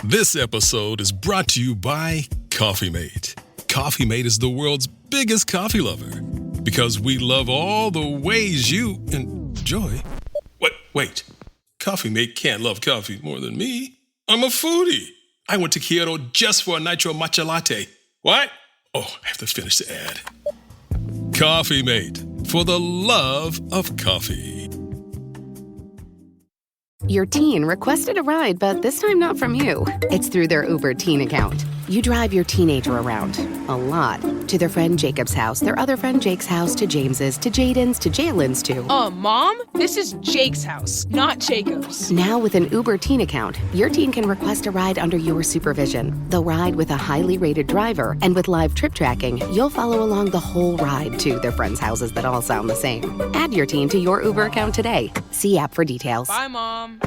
This episode is brought to you by Coffee Mate. Coffee Mate is the world's biggest coffee lover because we love all the ways you enjoy. Wait. Coffee Mate can't love coffee more than me. I'm a foodie. I went to Kyoto just for a nitro matcha latte. What? Oh, I have to finish the ad. Coffee Mate, for the love of coffee. Your teen requested a ride, but this time not from you. It's through their Uber teen account. You drive your teenager around, a lot, to their friend Jacob's house, their other friend Jake's house, to James's, to Jaden's, to Jalen's, to... Mom? This is Jake's house, not Jacob's. Now with an Uber teen account, your teen can request a ride under your supervision. They'll ride with a highly rated driver, and with live trip tracking, you'll follow along the whole ride to their friends' houses that all sound the same. Add your teen to your Uber account today. See app for details. Bye, Mom.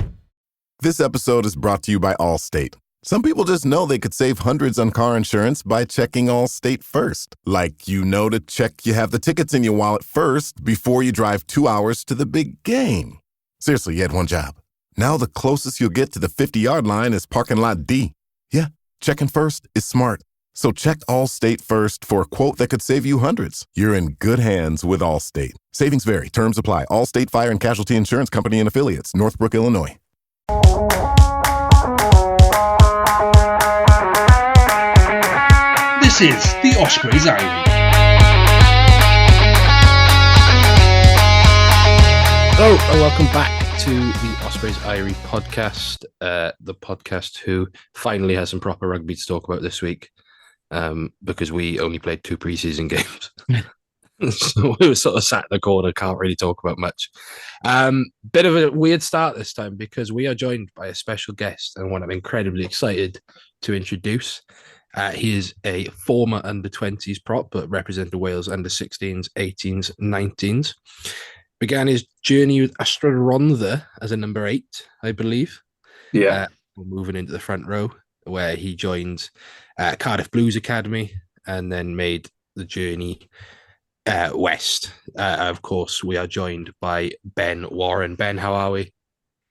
This episode is brought to you by Allstate. Some people just know they could save hundreds on car insurance by checking Allstate first. Like, to check you have the tickets in your wallet first before you drive 2 hours to the big game. Seriously, you had one job. Now the closest you'll get to the 50-yard line is parking lot D. Yeah, checking first is smart. So check Allstate first for a quote that could save you hundreds. You're in good hands with Allstate. Savings vary. Terms apply. Allstate Fire and Casualty Insurance Company and Affiliates. Northbrook, Illinois. This is the Ospreys Diary. Hello and welcome back to the Ospreys Diary podcast, the podcast who finally has some proper rugby to talk about this week, because we only played 2 preseason games. So we were sort of sat in the corner, can't really talk about much. Bit of a weird start this time because we are joined by a special guest and one I'm incredibly excited to introduce. He is a former under-20s prop, but represented Wales under-16s, 18s, 19s. Began his journey with Astra Rhondda as a number 8, I believe. Yeah. Moving into the front row, where he joined Cardiff Blues Academy and then made the journey west. Of course, we are joined by Ben Warren. Ben, how are we?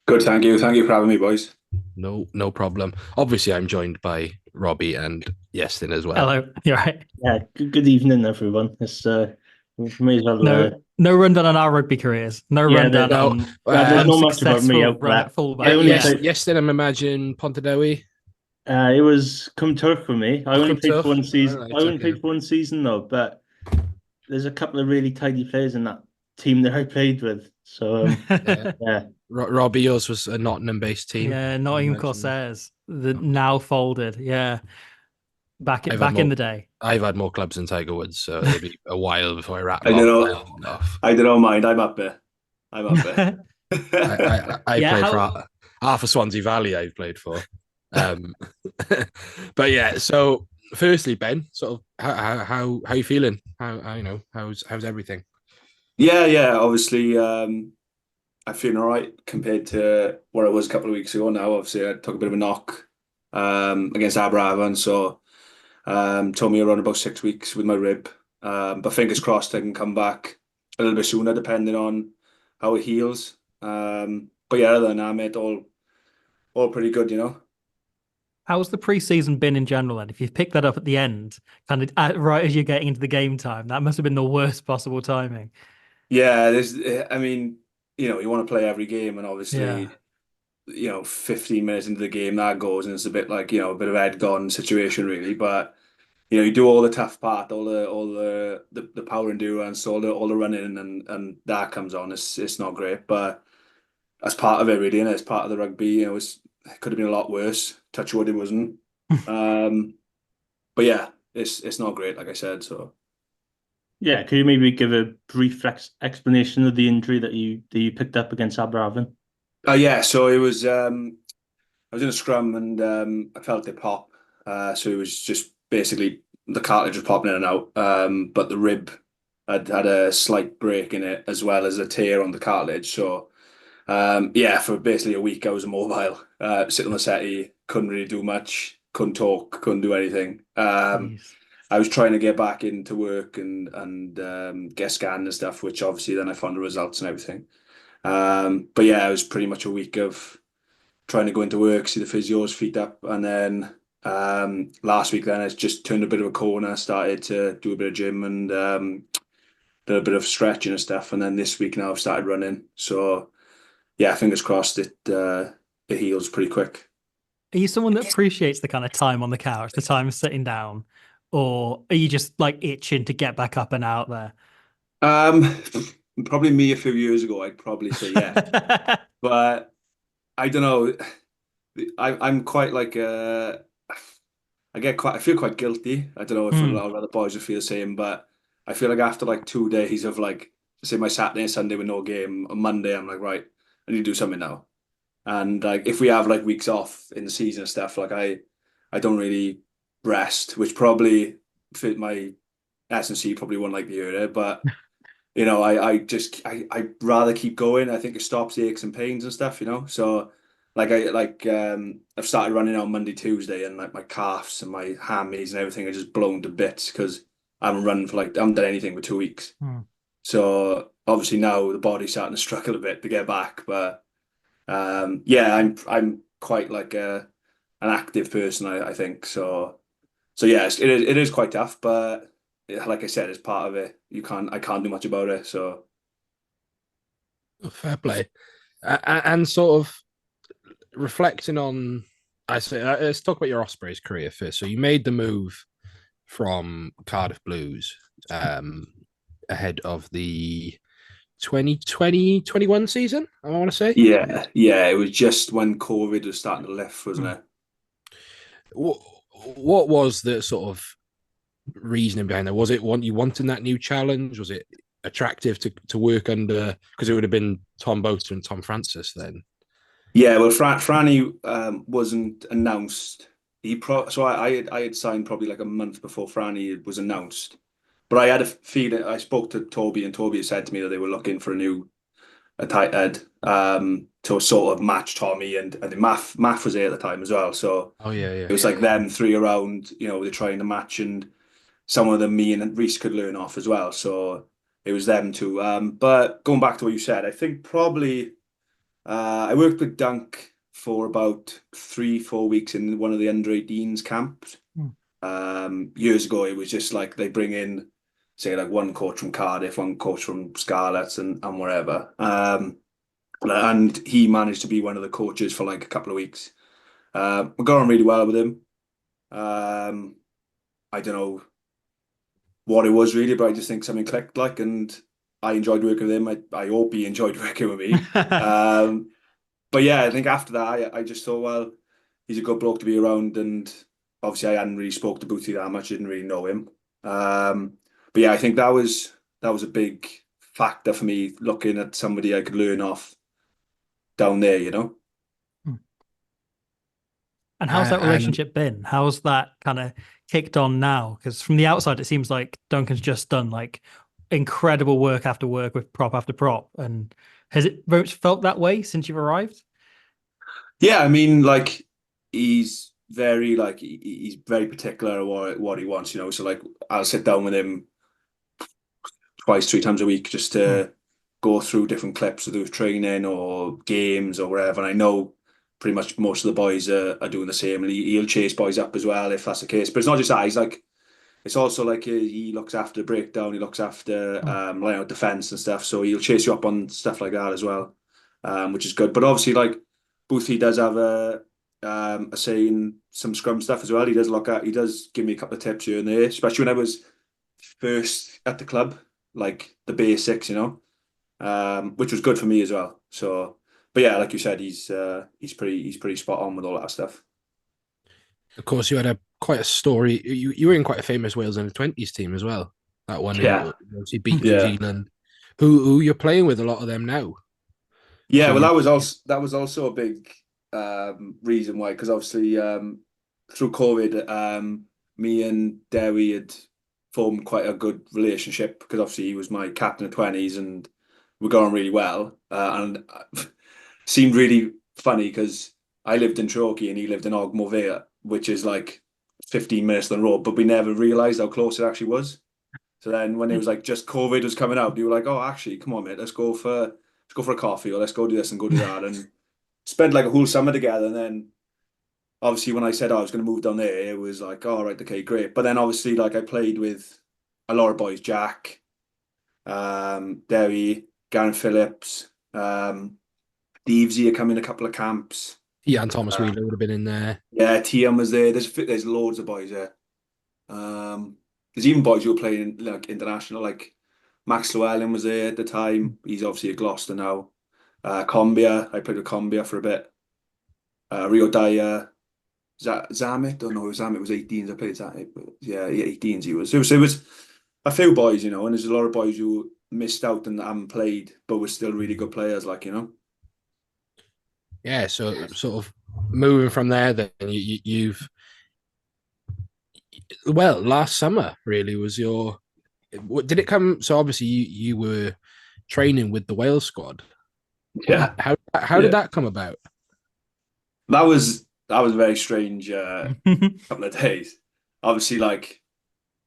Good, thank you. Thank you for having me, boys. No problem. Obviously, I'm joined by Robbie and Yestin as well. Hello, you're right. Yeah, good evening, everyone. It's may as well. No rundown on our rugby careers. No rundown on there's not much about me out run there. at fullback. Yestin, I'm imagine Pontardawe. It was come Turk for me. I only played for one season. Right, I only played for one season though, but there's a couple of really tidy players in that team that I played with. So yeah. Robbie, yours was a Nottingham-based team. Yeah, Nottingham Corsairs, the now folded. Yeah, back in the day. I've had more clubs than Tiger Woods, so it'll be a while before I wrap. I don't mind. I'm up there. I played for half of Swansea Valley. I've played for. But yeah. So, firstly, Ben, sort of how are you feeling? How's everything? Yeah. Obviously, I'm feeling all right compared to where I was a couple of weeks ago. Now, obviously, I took a bit of a knock against Aberafon, so told me around about 6 weeks with my rib. But fingers crossed I can come back a little bit sooner, depending on how it heals. But yeah, other than that, mate, all pretty good, you know. How's the preseason been in general? And if you've picked that up at the end, kind of right as you're getting into the game time, that must have been the worst possible timing. Yeah, you want to play every game, and obviously, 15 minutes into the game that goes, and it's a bit like, a bit of head gone situation really. But you do all the tough part, all the power endurance, all the running, and that comes on. It's not great, but that's part of it really, and it's part of the rugby. It could have been a lot worse. Touch wood, it wasn't. But yeah, it's not great, like I said. So. Yeah, could you maybe give a brief explanation of the injury that you picked up against Aberafon? Yeah, so it was I was in a scrum and I felt it pop. So it was just basically the cartilage was popping in and out. But the rib had a slight break in it as well as a tear on the cartilage. So for basically a week I was immobile, sitting on the settee, couldn't really do much, couldn't talk, couldn't do anything. I was trying to get back into work and get scanned and stuff, which obviously then I found the results and everything. But yeah, it was pretty much a week of trying to go into work, see the physios, feet up, and then last week then I just turned a bit of a corner, started to do a bit of gym and did a bit of stretching and stuff, and then this week now I've started running. So yeah, fingers crossed it heals pretty quick. Are you someone that appreciates the kind of time on the couch, the time sitting down, or are you just like itching to get back up and out there? Um, Probably me a few years ago, I'd probably say yeah, but I don't know. I'm quite like I feel quite guilty. I don't know if a Hmm. lot of other boys would feel the same, but I feel like after like 2 days of like say my Saturday and Sunday with no game, on Monday I'm like, right, I need to do something now. And like if we have like weeks off in the season and stuff, like I don't really rest, which probably fit my S&C probably won't like to hear it, but I'd rather keep going. I think it stops the aches and pains and stuff, So I've started running on Monday, Tuesday, and like my calves and my hammies and everything are just blown to bits because I haven't run for I haven't done anything for 2 weeks. Hmm. So obviously now the body's starting to struggle a bit to get back. But yeah, I'm quite like an active person, I think. So yes, it is quite tough, but yeah, like I said, it's part of it. I can't do much about it. So Fair play. And sort of reflecting on, I say, let's talk about your Ospreys career first. So you made the move from Cardiff Blues ahead of the 2020-21 season, I want to say. yeah, it was just when COVID was starting to lift, wasn't Hmm. it? What was the sort of reasoning behind that? Was it you wanting that new challenge? Was it attractive to work under? Because it would have been Tom Boter and Tom Francis then. Yeah, well, Franny wasn't announced. So I had signed probably like a month before Franny was announced. But I had a feeling. I spoke to Toby, and Toby had said to me that they were looking for a tight head to sort of match Tommy, and I think Math was there at the time as well. So Oh yeah, it yeah. was like them three around. They're trying to match, and some of them me and Reese could learn off as well. So it was them two. But going back to what you said, I think probably. I worked with Dunk for about 3, 4 weeks in one of the under-18s camps. Hmm. Years ago, it was just like they bring in, say, like one coach from Cardiff, one coach from Scarlets, and wherever. And he managed to be one of the coaches for like a couple of weeks. We got on really well with him. I don't know what it was really, but I just think something clicked and I enjoyed working with him. I hope he enjoyed working with me. But yeah, I think after that, I just thought, well, he's a good bloke to be around, and obviously I hadn't really spoke to Booty that much, didn't really know him. But yeah, I think that was a big factor for me looking at somebody I could learn off down there. Hmm. And how's that And relationship been? How's that kind of kicked on now? Because from the outside, it seems like Duncan's just done like incredible work after work with prop after prop. And has it very much felt that way since you've arrived? Yeah, I mean, like he's very he's very particular at what he wants. So like I'll sit down with him twice, 3 times a week just Hmm. to go through different clips of those training or games or whatever. And I know pretty much most of the boys are doing the same, and he'll chase boys up as well if that's the case. But it's not just that. It's also like he looks after breakdown, he looks after Hmm. line out defense and stuff. So he'll chase you up on stuff like that as well, which is good. But obviously, like Boothie does have a say in some scrum stuff as well. He does give me a couple of tips here and there, especially when I was first at the club, like the basics, which was good for me as well. So, but yeah, like you said, he's pretty spot on with all that stuff. of course, you had quite a story. You were in quite a famous Wales under 20s team as well. That one Yeah, in obviously beat New yeah. Zealand. Who you're playing with a lot of them now. Yeah, So well, you that was also a big reason why, because obviously through COVID, me and Dewi had formed quite a good relationship because obviously he was my captain of 20s and we got on really well. And seemed really funny because I lived in Torquay and he lived in Ogmore, which is like 15 minutes on the road, but we never realised how close it actually was. So then when it was like just COVID was coming out, we were like, oh, actually, come on, mate, let's go for a coffee or let's go do this and go do that. And spent like a whole summer together, and then obviously when I said I was going to move down there, it was like, all right, okay, great. But then obviously like I played with a lot of boys, Jack, Derry, Garen Phillips, Deavesy had come in a couple of camps. Yeah, and Thomas Wheeler would have been in there. Yeah, TM was there. There's loads of boys there. There's even boys who were playing like international, like Max Llewellyn was there at the time. He's obviously at Gloucester now. Combia, I played with Combia for a bit. Rio Dyer, Zamet, don't know, Zamet was 18s. I played Zamet, but yeah, 18s he was. So it was a few boys, and there's a lot of boys who missed out and haven't played, but were still really good players, Yeah, so sort of moving from there, then you've last summer really was your. Did it come? So obviously you were training with the Wales squad. Yeah. How did that come about? That was a very strange couple of days. Obviously, I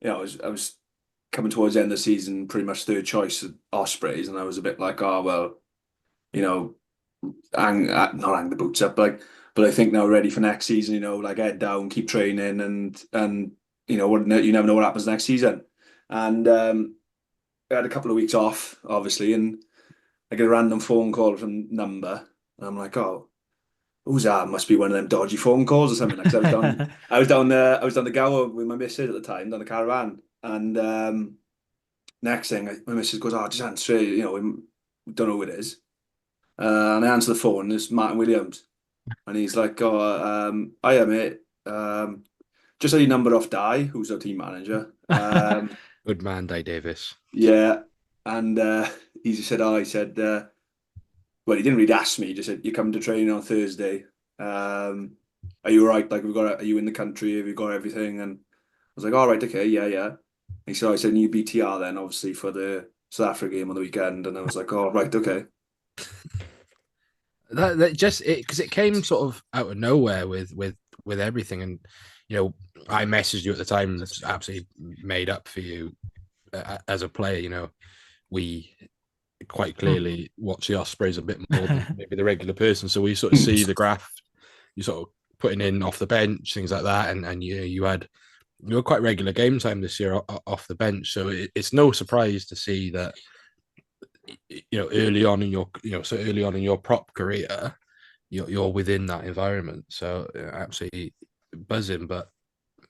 was coming towards the end of the season, pretty much third choice at Ospreys, and I was a bit like, oh well, not hang the boots up, but I think now ready for next season. Like head down, keep training, and you never know what happens next season. And I had a couple of weeks off, obviously, and I get a random phone call from number, and I'm like, oh, who's that? Must be one of them dodgy phone calls or something. Like, 'cause I was down the Gower with my missus at the time, down the caravan, and next thing, my missus goes, "Oh, just answer it. We don't know who it is." And I answer the phone. It's Martin Williams, and he's like, "Oh, hiya, mate. Just had your number off Di, who's our team manager." Good man, Di Davis. Yeah, and he just said, "Oh," he said, well, he didn't really ask me. He just said, "You come to training on Thursday. Are you all right? Like, are you in the country? Have you got everything?" And I was like, "All right, okay, yeah, yeah." And he said, "I said, you BTR then, obviously, for the South Africa game on the weekend." And I was like, "Oh, right, okay." That just because it came sort of out of nowhere with everything, and I messaged you at the time, absolutely made up for you as a player. We quite clearly watch the Ospreys a bit more than maybe the regular person, so we sort of see the graph you sort of putting in off the bench, things like that, and you were quite regular game time this year off the bench, so it's no surprise to see that early on in your prop career you're within that environment. So absolutely buzzing. But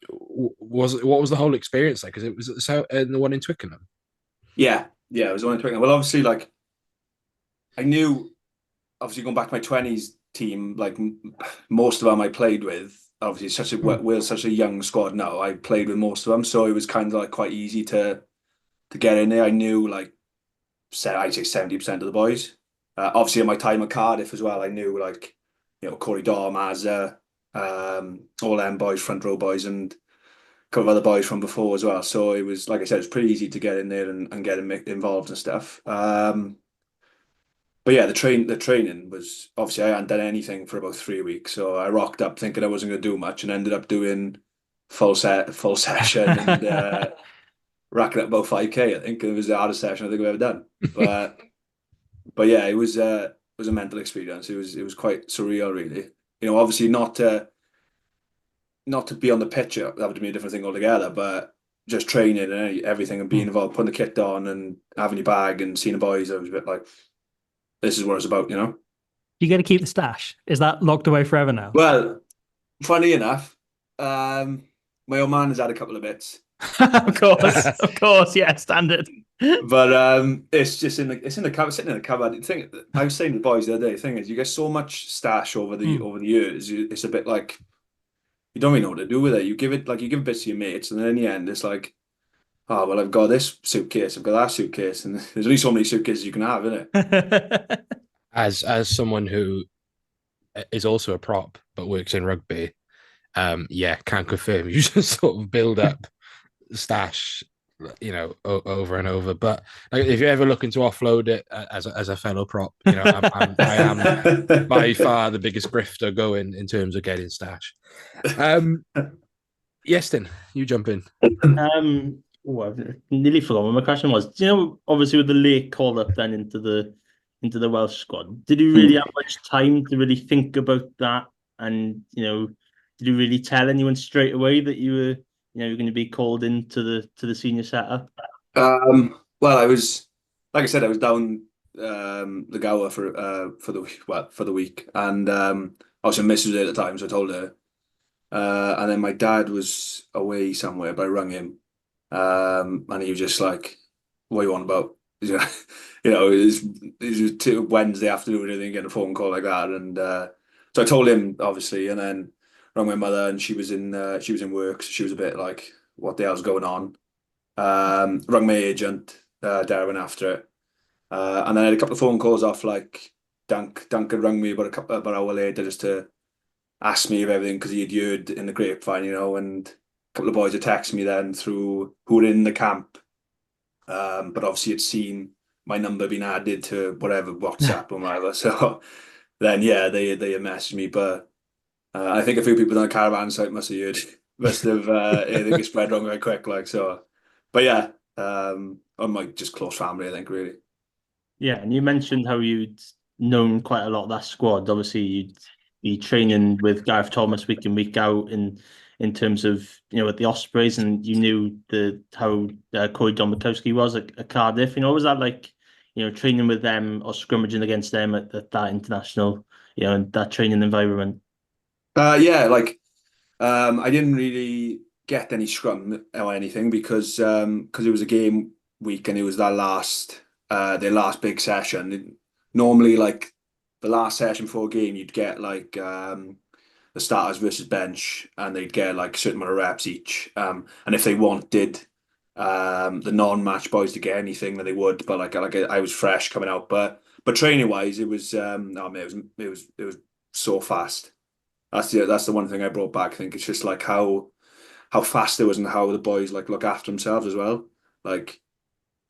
what was the whole experience like? Because it was the one in Twickenham. Yeah, it was the one in Twickenham. Well, obviously, like I knew, obviously going back to my 20s team, like most of them I played with. Obviously, we're such a young squad now. I played with most of them, so it was kind of like quite easy to get in there. I knew I'd say 70% of the boys. Obviously, at my time at Cardiff as well, I knew Corey Daw, Mazza, all them boys, front row boys, and a couple of other boys from before as well. So it was, like I said, it was pretty easy to get in there and get involved and stuff. But yeah, the training was, obviously I hadn't done anything for about 3 weeks, so I rocked up thinking I wasn't going to do much and ended up doing full session and racking up about 5K. I think it was the hardest session I think I've ever done. But yeah, it was a mental experience. It was quite surreal, really. Obviously not to be on the pitch, that would be a different thing altogether. But just training and everything and being involved, putting the kit on and having your bag and seeing the boys, I was a bit like, this is what it's about, You get to keep the stash. Is that locked away forever now? Well, funny enough, my old man has had a couple of bits. Of course, yeah, standard. But it's just in the cupboard, sitting in the cupboard. The thing I was saying to the boys the other day, the thing is, you get so much stash over the years, it's a bit like you don't really know what to do with it. You give bits to your mates, and then in the end, it's like, oh well, I've got this suitcase, I've got that suitcase, and there's only so many suitcases you can have, isn't it? As someone who is also a prop but works in rugby, can confirm you just sort of build up stash, over and over. But if you're ever looking to offload it as a fellow prop, I am by far the biggest grifter going in terms of getting stash. Yestin, you jump in. I've nearly forgotten what my question was. Do you know, obviously with the late call up then into the into the Welsh squad. Did you really have much time to really think about that? And did you really tell anyone straight away that you're going to be called into the senior setup? Well, I was, like I said, I was down the Gower for the week, and obviously my missus was there at the time, so I told her. And then my dad was away somewhere, but I rang him, and he was just like, "What are you on about?" It was Wednesday afternoon, and then get a phone call like that, and so I told him obviously, and then rang my mother, and she was in work, so she was a bit like, "What the hell's going on?" Rang my agent, Darwin after it, and then I had a couple of phone calls off like Duncan rang me about an hour later just to asked me of everything because he had heard in the grapevine, and a couple of boys had texted me then through who were in the camp, but obviously had seen my number being added to whatever WhatsApp or whatever. So then, yeah, they had messaged me, but I think a few people on the caravan site must have heard, I think it spread wrong very quick, like so. But yeah, on my just close family, I think really. Yeah, and you mentioned how you'd known quite a lot of that squad. Obviously, you'd be training with Gareth Thomas week in, week out in terms of, at the Ospreys, and you knew how Corey Domikowski was at Cardiff. Was that like, training with them or scrimmaging against them at that international, and that training environment? Yeah, like I didn't really get any scrum or anything because it was a game week and it was their last big session. Normally, like the last session for a game, you'd get like the starters versus bench, and they'd get like a certain amount of reps each. And if they wanted the non-match boys to get anything, then they would. But like I was fresh coming out, but training wise, it was oh man, it was so fast. That's the one thing I brought back. I think it's just like how fast it was and how the boys like look after themselves as well. Like,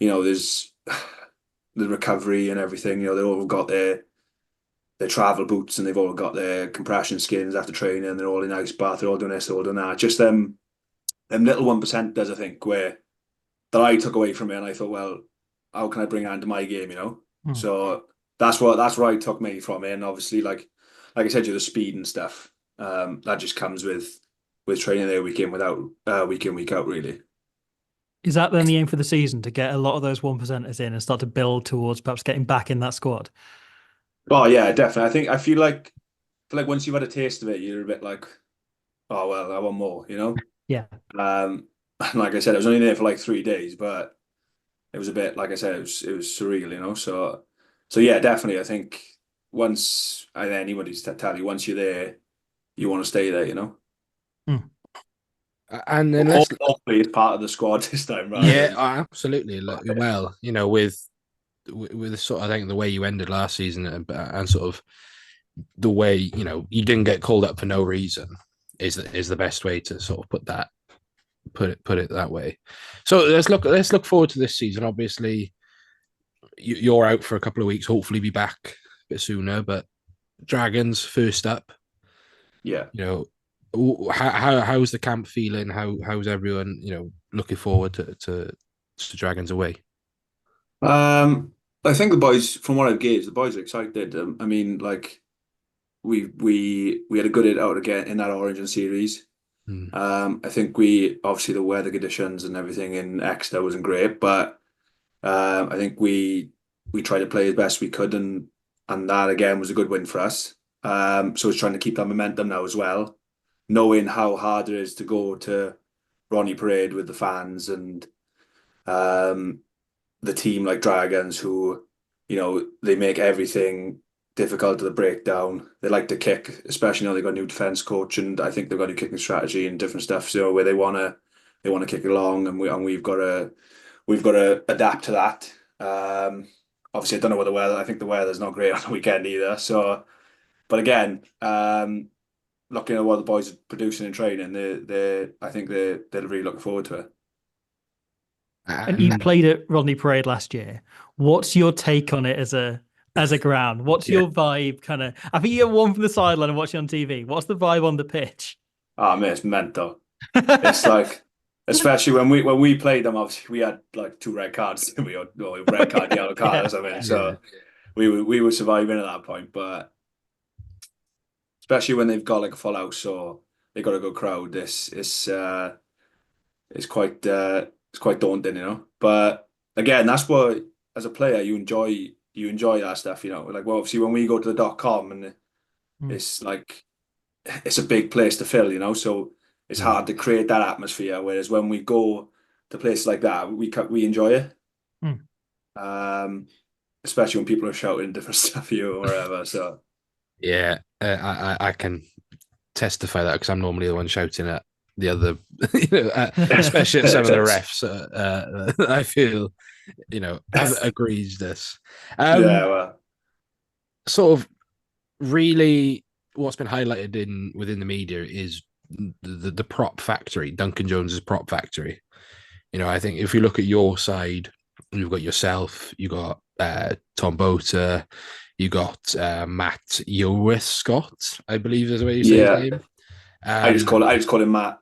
there's the recovery and everything. They all got their travel boots and they've all got their compression skins after training. And they're all in ice bath. They're all doing this, they're all doing that. Just them little 1%ers, I think, where that I took away from it, and I thought, well, how can I bring that into my game? So that's what I took me from it. And obviously, like I said, the speed and stuff that just comes with training there week in week out, really. Is that then the aim for the season, to get a lot of those 1%ers in and start to build towards perhaps getting back in that squad? Oh yeah, definitely. I feel like once you've had a taste of it, you're a bit like, oh well, I want more, Yeah. Like I said, I was only there for like 3 days, but it was a bit, like I said, it was surreal, So yeah, definitely. I think once, and anybody's tell you, once you're there, you want to stay there, And then let's hopefully it's part of the squad this time, right? Yeah, absolutely. Well, with sort of, I think the way you ended last season and sort of the way you didn't get called up for no reason is the best way to sort of put it that way. So let's look forward to this season. Obviously, you're out for a couple of weeks. Hopefully, be back a bit sooner. But Dragons first up. Yeah. How's the camp feeling? How's everyone looking forward to Dragons away? I think the boys, from what I've gauged, the boys are excited. I mean, like we had a good hit out again in that Origin series. I think we obviously the weather conditions and everything in Exeter wasn't great, but I think we tried to play as best we could, and that again was a good win for us. So it's trying to keep that momentum now as well, knowing how hard it is to go to Ronnie Parade with the fans and the team like Dragons, who they make everything difficult to the breakdown. They like to kick, especially now they've got a new defense coach, and I think they've got a new kicking strategy and different stuff. So where they want to kick along, and we've got to adapt to that. Obviously, I don't know what the weather. I think the weather's not great on the weekend either. So, but again, looking at what the boys are producing in training, I think they're really looking forward to it. And you played at Rodney Parade last year. What's your take on it as a ground? What's your vibe? Kind of, I think you're one from the sideline and watching on TV. What's the vibe on the pitch? Oh man, it's mental. It's like, especially when we played them, obviously we had like 2 red cards. We had red card, yellow card or something. So we were surviving at that point, but especially when they've got like a full house or they got a good crowd, it's quite daunting, you know. But again, that's what as a player you enjoy that stuff, you know. Like well, obviously when we go to the .com and it's like it's a big place to fill, you know. So it's hard to create that atmosphere. Whereas when we go to places like that, we enjoy it. Especially when people are shouting different stuff at you or whatever. So Yeah, I can testify that because I'm normally the one shouting at the other, especially at some of the refs. I feel, have agreed this. yeah, well, Sort of really what's been highlighted within the media is the prop factory, Duncan Jones's prop factory. I think if you look at your side, you've got yourself, you got Tom Bota, you got Matt Yowis Scott, I believe is the way you say his name. I just call him Matt.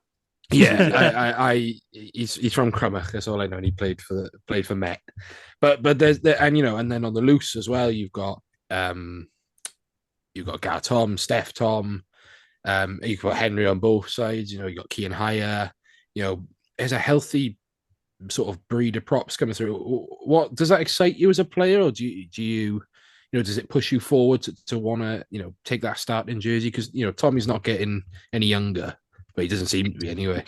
Yeah, he's from Crummock. That's all I know. And he played for Met. But there's and then on the loose as well, you've got Gar Tom, Steph Tom, you've got Henry on both sides. You got Kean Hire. There's a healthy sort of breed of props coming through. What does that excite you as a player, or do you does it push you forward to want to take that starting jersey? Because Tommy's not getting any younger, but he doesn't seem to be anyway.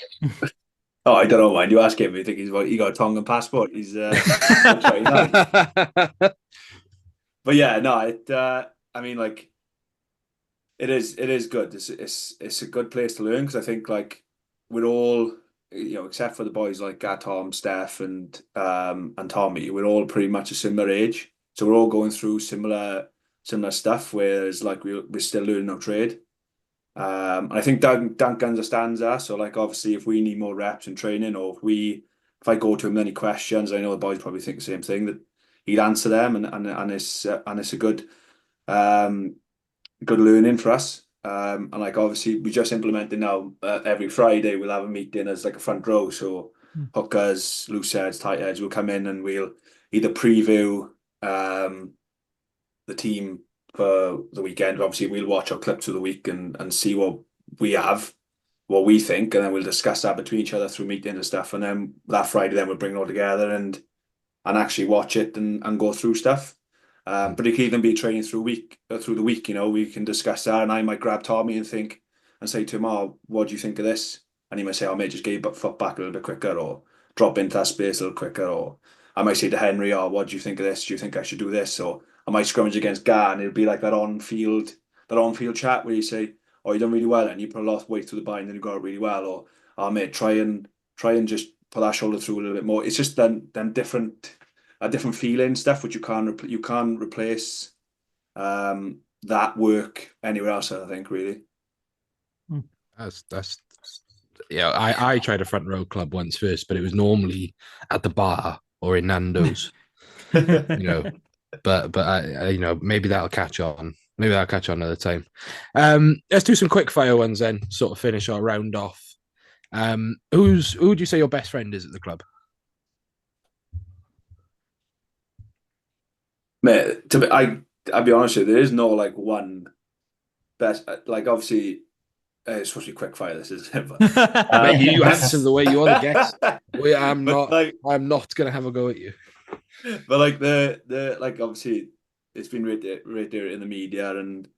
Oh, I don't know, man. You ask him, you think he got a Tongan passport. He's 29. But yeah, no, I mean, like, it is good. It's a good place to learn because I think like we're all, except for the boys like Tom, Steph, and Tommy, we're all pretty much a similar age, so we're all going through similar stuff. Whereas like we're still learning our trade. And I think Dunk understands that. So like obviously if we need more reps in training or if I go to him any questions, I know the boys probably think the same thing, that he'd answer them and it's a good good learning for us. And like obviously we just implemented now every Friday we'll have a meeting as like a front row. So hookers, loose heads, tight heads will come in and we'll either preview the team for the weekend. Obviously, we'll watch our clips of the week and see what we think, and then we'll discuss that between each other through meetings and stuff. And then that Friday, then we'll bring it all together and actually watch it and go through stuff. But it can even be training through the week. We can discuss that, and I might grab Tommy and say to him, "Oh, what do you think of this?" And he might say, "Oh, mate, just get your foot back a little bit quicker, or drop into that space a little quicker." Or I might say to Henry, "Oh, what do you think of this? Do you think I should do this?" Or I might scrummage against Gar, and it'll be like that on-field chat where you say, "Oh, you done really well, and you put a lot of weight through the bind, and you got it really well." Or, "Oh, mate, try and just put that shoulder through a little bit more." It's just them different feeling stuff which you can't replace that work anywhere else. I think really. That's I tried a front row club once first, but it was normally at the bar or in Nando's. But I maybe that'll catch on. Maybe that'll catch on another time. Let's do some quick fire ones then, sort of finish our round off. Who would you say your best friend is at the club? Mate, I'll be honest with you, there is no like one best. Like obviously, it's supposed to be quick fire. This is it. But, Mate, you answer the way you want to guess. I'm but, not gonna have a go at you. But like the like obviously it's been right there in the media, and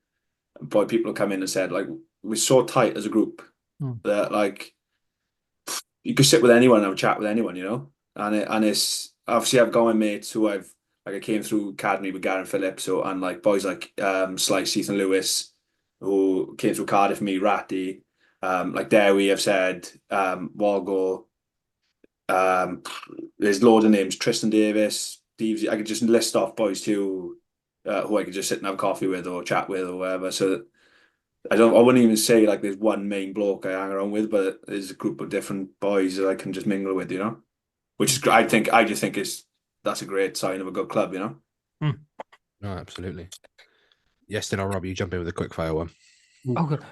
boy, people have come in and said like we're so tight as a group that like you could sit with anyone and have a chat with anyone, and it's obviously I've got my mates who I came through academy with Garen Phillips, and like boys like Slice, Ethan Lewis, who came through Cardiff for me, Ratty, like Dewi have said, Walgo, there's loads of names, Tristan Davis, Steve, I could just list off boys too, who I could just sit and have coffee with or chat with or whatever. So I wouldn't even say like there's one main bloke I hang around with, but there's a group of different boys that I can just mingle with, which is I just think that's a great sign of a good club, No, absolutely. Yes, then I'll Rob, you jump in with a quick fire one. Oh god.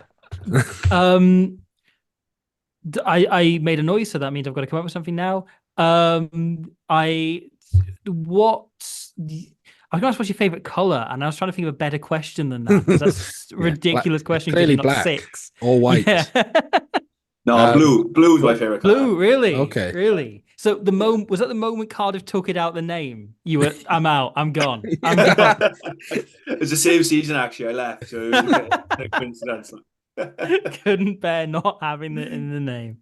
I made a noise, so that means I've got to come up with something now. I was going to ask what's your favorite color, and I was trying to think of a better question than that because that's a Yeah, ridiculous question because clearly you're not black six. or white. Yeah. No, blue. Blue's my favorite color. Blue, really? Okay. Really? So the moment was that the moment Cardiff took it out the name. You were, I'm out, I'm gone. I'm gone. It's the same season actually. I left, so it was a coincidence. Couldn't bear not having it in the name.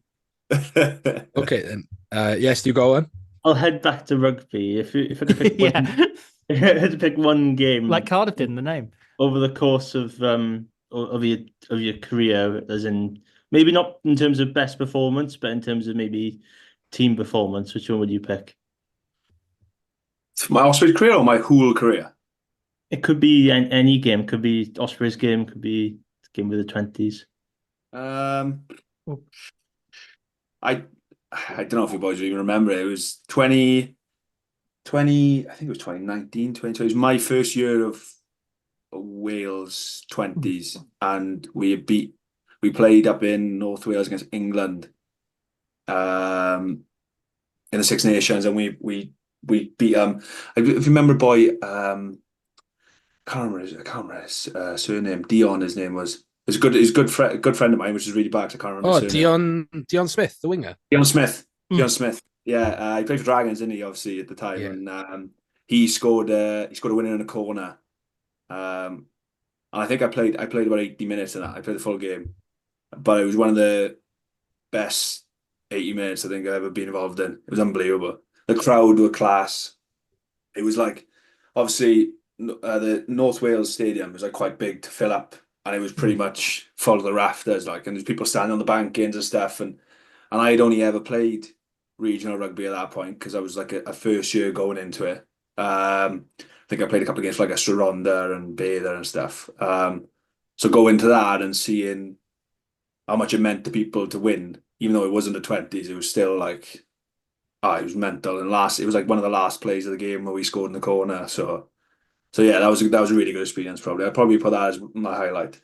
Okay, then. Yes, you go on. I'll head back to rugby. If I could pick one, Yeah. if I had to pick one game Like Cardiff did in the name. over the course of your career, as in maybe not in terms of best performance, but in terms of maybe team performance, which one would you pick? My Ospreys career or my whole career? It could be any game. Could be Ospreys game. Could be game with the 20s. I don't know if you boys even remember it. It was 2020, I think it was 2019, 2020. It was my first year of Wales 20s, and we played up in North Wales against England in the Six Nations, and we beat if you remember, boy, I can't remember his surname. Dion, his name was. It's good. He's a good friend of mine, which is really bad. I can't remember. Oh, his surname. Dion Smith, the winger. Dion Smith. Dion Smith. Yeah, he played for Dragons, didn't he? Obviously at the time, Yeah. and he scored. He scored a winner in a corner. And I think I played about 80 minutes in that. I played the full game, but it was one of the best 80 minutes I think I've ever been involved in. It was unbelievable. The crowd were class. It was like, obviously, the North Wales Stadium was like quite big to fill up, and it was pretty much full to the rafters. Like, and there's people standing on the bankings and stuff. And I had only ever played regional rugby at that point because I was like a first year going into it. I think I played a couple of games for like Ronda and Bather and stuff. So going into that and seeing how much it meant to people to win, even though it wasn't the 20s, it was still like, it was mental. And it was like one of the last plays of the game where we scored in the corner. So yeah, that was a really good experience. Probably I'd probably put that as my highlight.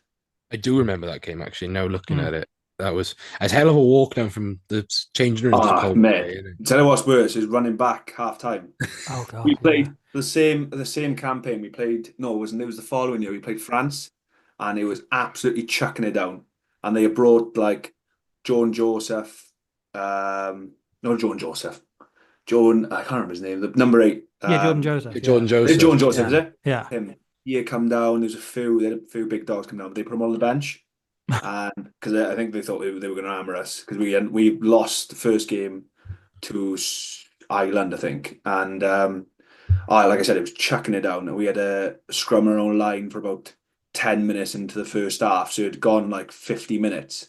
I do remember that game actually. Now looking at it, that was a hell of a walk down from the changing rooms to Cold. Man, tell you what's worse is running back half time. Oh god, we played the same campaign. We played it wasn't. It was the following year. We played France, and it was absolutely chucking it down. And they brought like Joan Joseph, not Joan Joseph, Joan. I can't remember his name. The number 8. Jordan Joseph. Jordan Joseph. It's Jordan Joseph, is it? Yeah. Him. He had come down. There's they had a few big dogs come down, but they put him on the bench. And because I think they thought they were going to hammer us because we lost the first game to Ireland, I think. And like I said, it was chucking it down. And we had a scrum our own line for about 10 minutes into the first half. So it had gone like 50 minutes.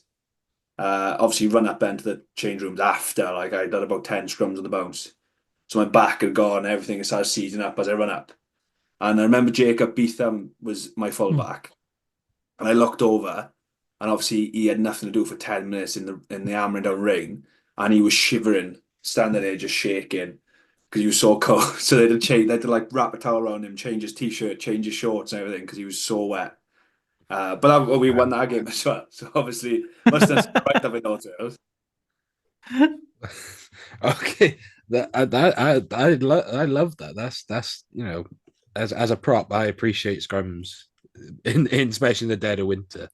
Obviously run up into the change rooms after, like I done about 10 scrums on the bounce. So my back had gone, everything started seizing up as I run up. And I remember Jacob Beetham was my fullback. And I looked over, and obviously he had nothing to do for 10 minutes in the hammering down rain. And he was shivering, standing there just shaking because he was so cold. So they had to like wrap a towel around him, change his t-shirt, change his shorts and everything because he was so wet. But we won that game as well. So obviously, must have right up in North Wales. Okay, I love that. That's as a prop, I appreciate scrums in especially in the dead of winter.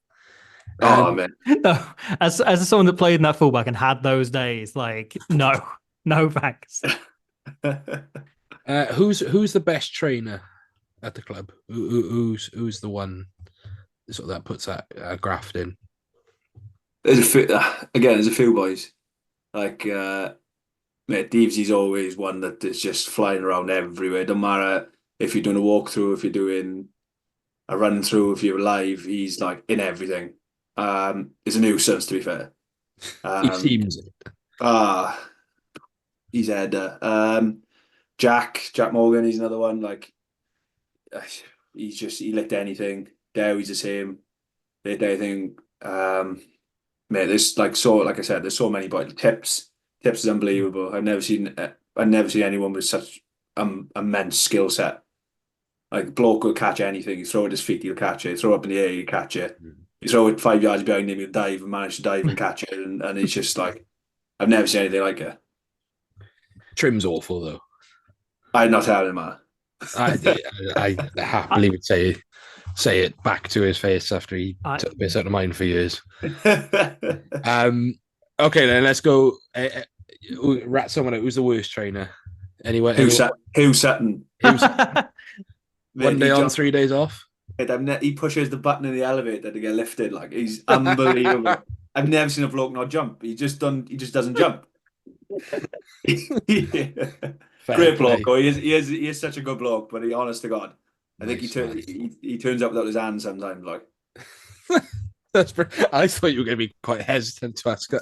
Oh man, no, as someone that played in that fullback and had those days, like no thanks. Who's the best trainer at the club? Who's the one sort of that puts that graft in? There's a few boys. Like mate, Devesy's always one that is just flying around everywhere. Don't matter if you're doing a walkthrough, if you're doing a run through, if you're live, he's like in everything. It's a nuisance to be fair. He seems he's header. Jack Morgan, he's another one. Like he licked anything. Dewey's the same. They licked anything. Mate, there's like I said, there's so many. But Tips is unbelievable. I've never seen anyone with such immense skill set. Like bloke will catch anything. You throw it at his feet, he'll catch it. You throw it up in the air, you catch it. You throw it 5 yards behind him, he'll dive and manage to dive and catch it. And it's just like I've never seen anything like it. Trim's awful though. I'm not having him, man. I happily would say it back to his face after he took the piss out of mine for years. Okay, then let's go. Rat someone out. Who's the worst trainer? Anyway, Who Sutton? One day on, 3 days off. He pushes the button in the elevator to get lifted. Like, he's unbelievable. I've never seen a bloke not jump. He just doesn't jump. Great bloke. Oh, he is such a good bloke. But honest to God, I think he turns up without his hands sometimes. Like. I thought you were going to be quite hesitant to answer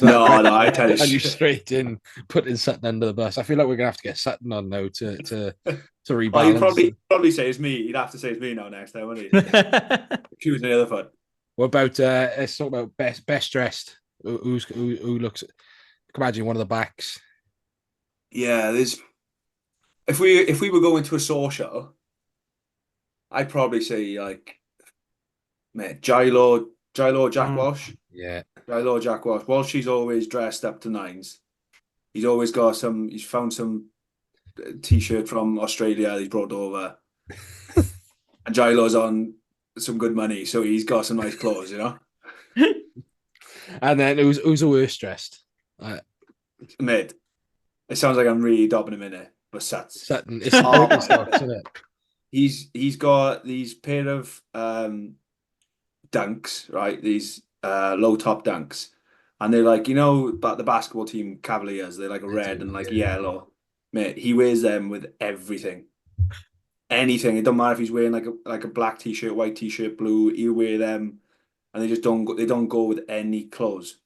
No, I tell you, and you straight in putting Sutton under the bus. I feel like we're going to have to get Sutton on now to rebalance. Oh, you probably say it's me. You'd have to say it's me now next time, wouldn't you? Choosing the other foot. What about let's talk about best dressed? Who looks? Imagine one of the backs. Yeah, there's. If we were going to a social, I'd probably say like, mate, Jack Walsh. Yeah, Jack Walsh. Walsh, he's always dressed up to nines. He's always got some. He's found some t-shirt from Australia that he's brought over, and Jailo's on some good money, so he's got some nice clothes, you know. And then who's the worst dressed? Mate, it sounds like I'm really dobbing him in it, but Sutton. It's Birkenstocks, isn't it? He's got these pair of dunks, right? These low top dunks, and they're like, you know, about the basketball team Cavaliers, they're like red and like yellow. Mate, he wears them with everything, anything. It don't matter if he's wearing like a black t-shirt, white t-shirt, blue. He'll wear them, and they just don't go. They don't go with any clothes,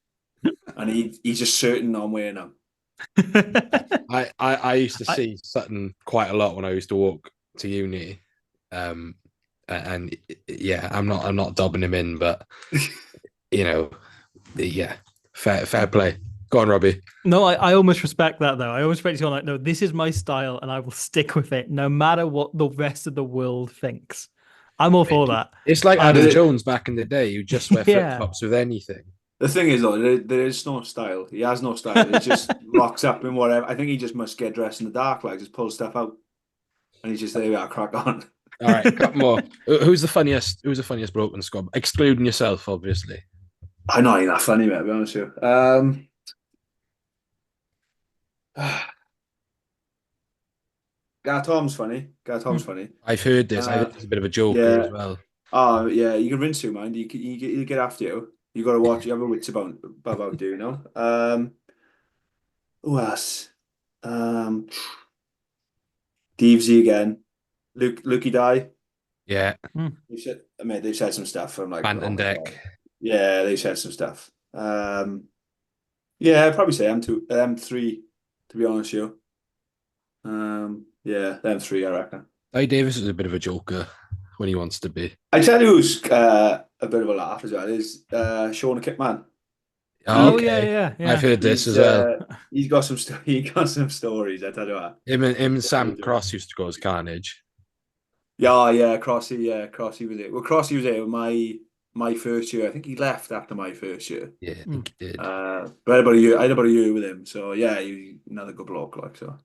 and he's just certain on wearing them. I used to see Sutton quite a lot when I used to walk to uni. And yeah, I'm not dobbing him in, but you know, yeah, fair play. Go on, Robbie. No, I almost respect that though. I almost respect you like, no, this is my style, and I will stick with it no matter what the rest of the world thinks. I'm all for that. It's like Adam Jones back in the day. You just wear flip flops with anything. The thing is, though, there is no style. He has no style. He just rocks up in whatever. I think he just must get dressed in the dark, like just pull stuff out, and he's just there. We crack on. All right, a couple more. Who's the funniest bloke in the squad, excluding yourself, obviously? I know you're not funny, mate. To be honest with you. Tom's funny. Tom's funny. I've heard this. I think he's a bit of a joker as well. Oh yeah, you can rinse him, mind. He get after you. You got to watch. You have a wits about do you know? Who else? Deevesy again. Lukey Die. Yeah. They've said some stuff. I'm like Banton Deck. Yeah, they said some stuff. Yeah, I'd probably say them three, to be honest with you. Yeah, them three, I reckon. Dave Davis is a bit of a joker when he wants to be. I tell you who's a bit of a laugh as well is Sean Kitman. Oh, okay. Yeah. I've heard this as well. He's got some stories, I tell you what. Him and Sam Cross used to go as Carnage. Yeah, Crossy was it. Well, Crossy was it my first year. I think he left after my first year. Yeah, I think he did. But I had about a year with him. So yeah, he's another good bloke, like so.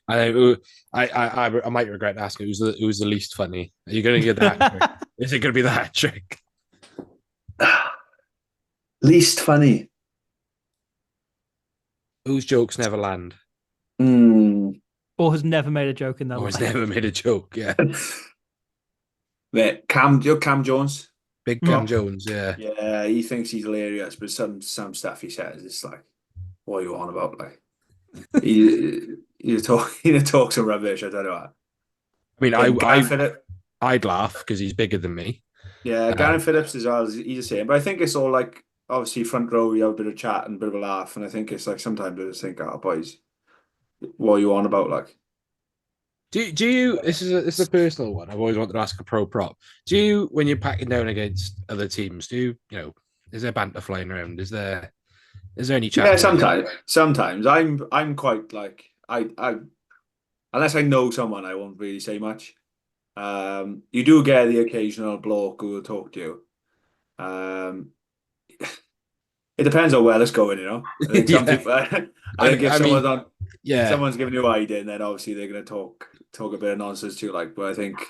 I might regret asking who's the least funny. Are you going to get the hat trick? Is it going to be the hat trick? Least funny. Whose jokes never land? Or has never made a joke in their life. Or has never made a joke, yeah. Mate, Cam Jones. Big Cam Jones, yeah. Yeah, he thinks he's hilarious, but some stuff he says, it's like, what are you on about? Like, he talks some rubbish, I don't know. I mean, I'd laugh because he's bigger than me. Yeah, Gary Phillips as well, he's the same. But I think it's all like, obviously, front row, we have a bit of chat and a bit of a laugh. And I think it's like sometimes I just think, oh, boys, what are you on about? Like, do you? This is a personal one. I've always wanted to ask a pro prop. Do you, when you're packing down against other teams, is there banter flying around? Is there any chat? Yeah, sometimes I'm quite like I unless I know someone, I won't really say much. You do get the occasional bloke who will talk to you. It depends on where it's going, you know. I think some people. I think if someone's Yeah. someone's giving you idea, and then obviously they're going to talk a bit of nonsense to you, like. But I think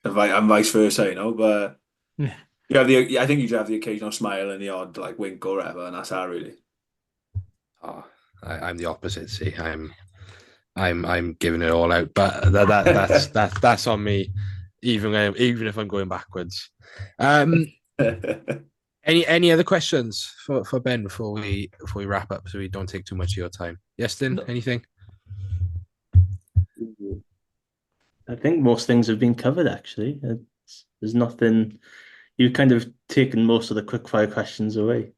I'm vice versa, you know. But Yeah. I think you should have the occasional smile and the odd like wink or whatever, and that's how really. Oh, I'm the opposite. See, I'm giving it all out, but that's on me. Even if I'm going backwards. Any other questions for Ben before we wrap up, so we don't take too much of your time? Yestin, No. anything? I think most things have been covered, actually. There's nothing. You've kind of taken most of the quickfire questions away.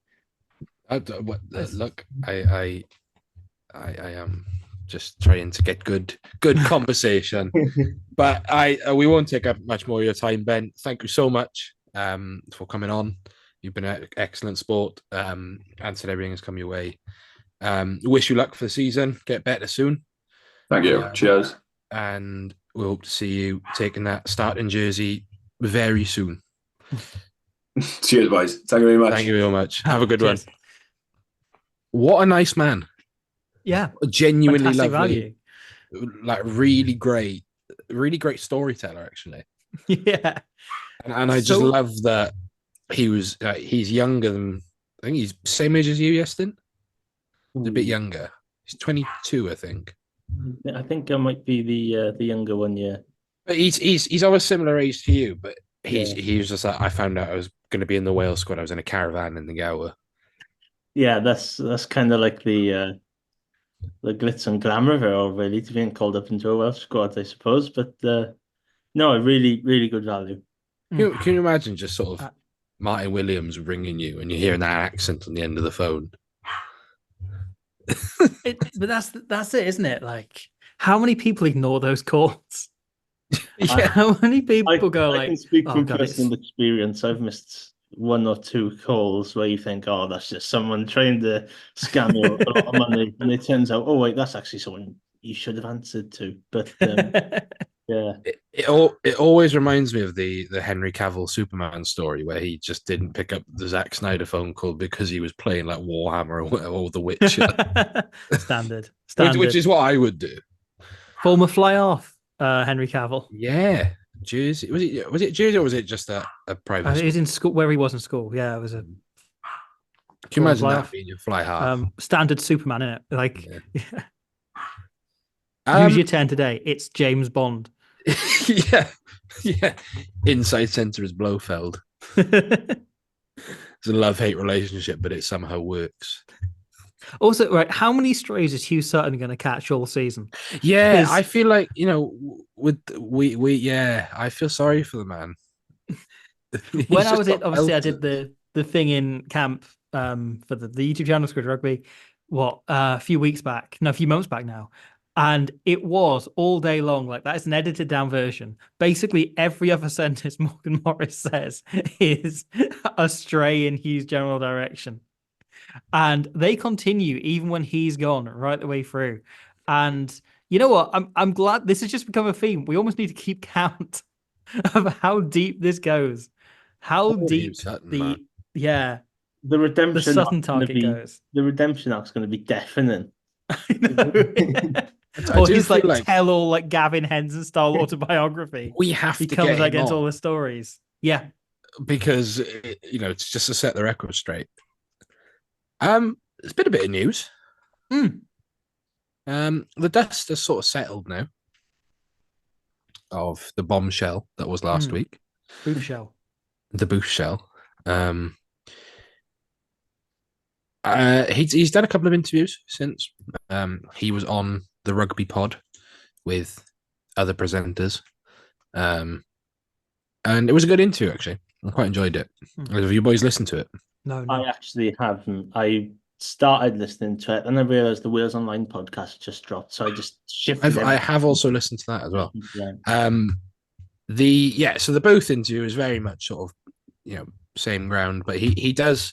Look, I am just trying to get good conversation, but we won't take up much more of your time, Ben. Thank you so much for coming on. You've been an excellent sport. Answered everything that's come your way. Wish you luck for the season. Get better soon. Thank you. Cheers. And we hope to see you taking that starting jersey very soon. Cheers, boys. Thank you very much. Thank you very much. Have a good Cheers. one. What a nice man. Yeah. Genuinely Fantastic lovely. value. Like really great storyteller, actually. Yeah. And I just love that he's younger than, I think he's same age as you, Yestin. He's a bit younger. He's 22, I think. I think I might be the younger one, yeah. But he's of a similar age to you, but he was just like, I found out I was going to be in the Wales squad. I was in a caravan in the Gower. Yeah, that's kind of like the glitz and glamour of it all, really, to being called up into a Welsh squad, I suppose. But no, really, really good value. Can you imagine just sort of Martin Williams ringing you and you're hearing that accent on the end of the phone? But that's it, isn't it? Like, how many people ignore those calls? Yeah. How many people go I like, can speak "Oh from God, personal experience. I've missed one or two calls where you think, oh, that's just someone trying to scam you a lot of money, and it turns out, oh wait, that's actually someone you should have answered to." But yeah, it always reminds me of the Henry Cavill Superman story where he just didn't pick up the Zack Snyder phone call because he was playing like Warhammer or The Witcher. Standard. Which is what I would do. Former fly off, Henry Cavill. Yeah, Jersey. Was it Jersey or was it just a private? He was in school where he was in school. Yeah, it was a. Can you imagine that being your fly half? Standard Superman, in it. Like, yeah. Use your 10 today. It's James Bond. yeah. Inside center is Blofeld. It's a love-hate relationship, but it somehow works. Also, right, how many strays is Hugh Sutton going to catch all season? Yeah, I feel like, I feel sorry for the man. When I was obviously I did the thing in camp for the YouTube channel Squid Rugby, a few months back now. And it was all day long. Like, that is an edited down version. Basically, every other sentence Morgan Morris says is a stray in Hugh's general direction. And they continue even when he's gone right the way through. And you know what? I'm glad this has just become a theme. We almost need to keep count of how deep this goes. How deep the redemption Sutton target goes. The redemption arc's going to be deafening. I know. Or his like tell all like Gavin Henson style autobiography. We have to comes get against all the stories. Yeah, because it's just to set the record straight. It's been a bit of news. The dust has sort of settled now of the bombshell that was last week. Bombshell. The booth shell. He's done a couple of interviews since. He was on the rugby pod with other presenters. And it was a good interview, actually. I quite enjoyed it. Have you boys listened to it? No. I actually haven't. I started listening to it, and I realized the Wales Online podcast just dropped, so I just shifted. I have also listened to that as well. Yeah. So the both interview is very much sort of, same ground, but he does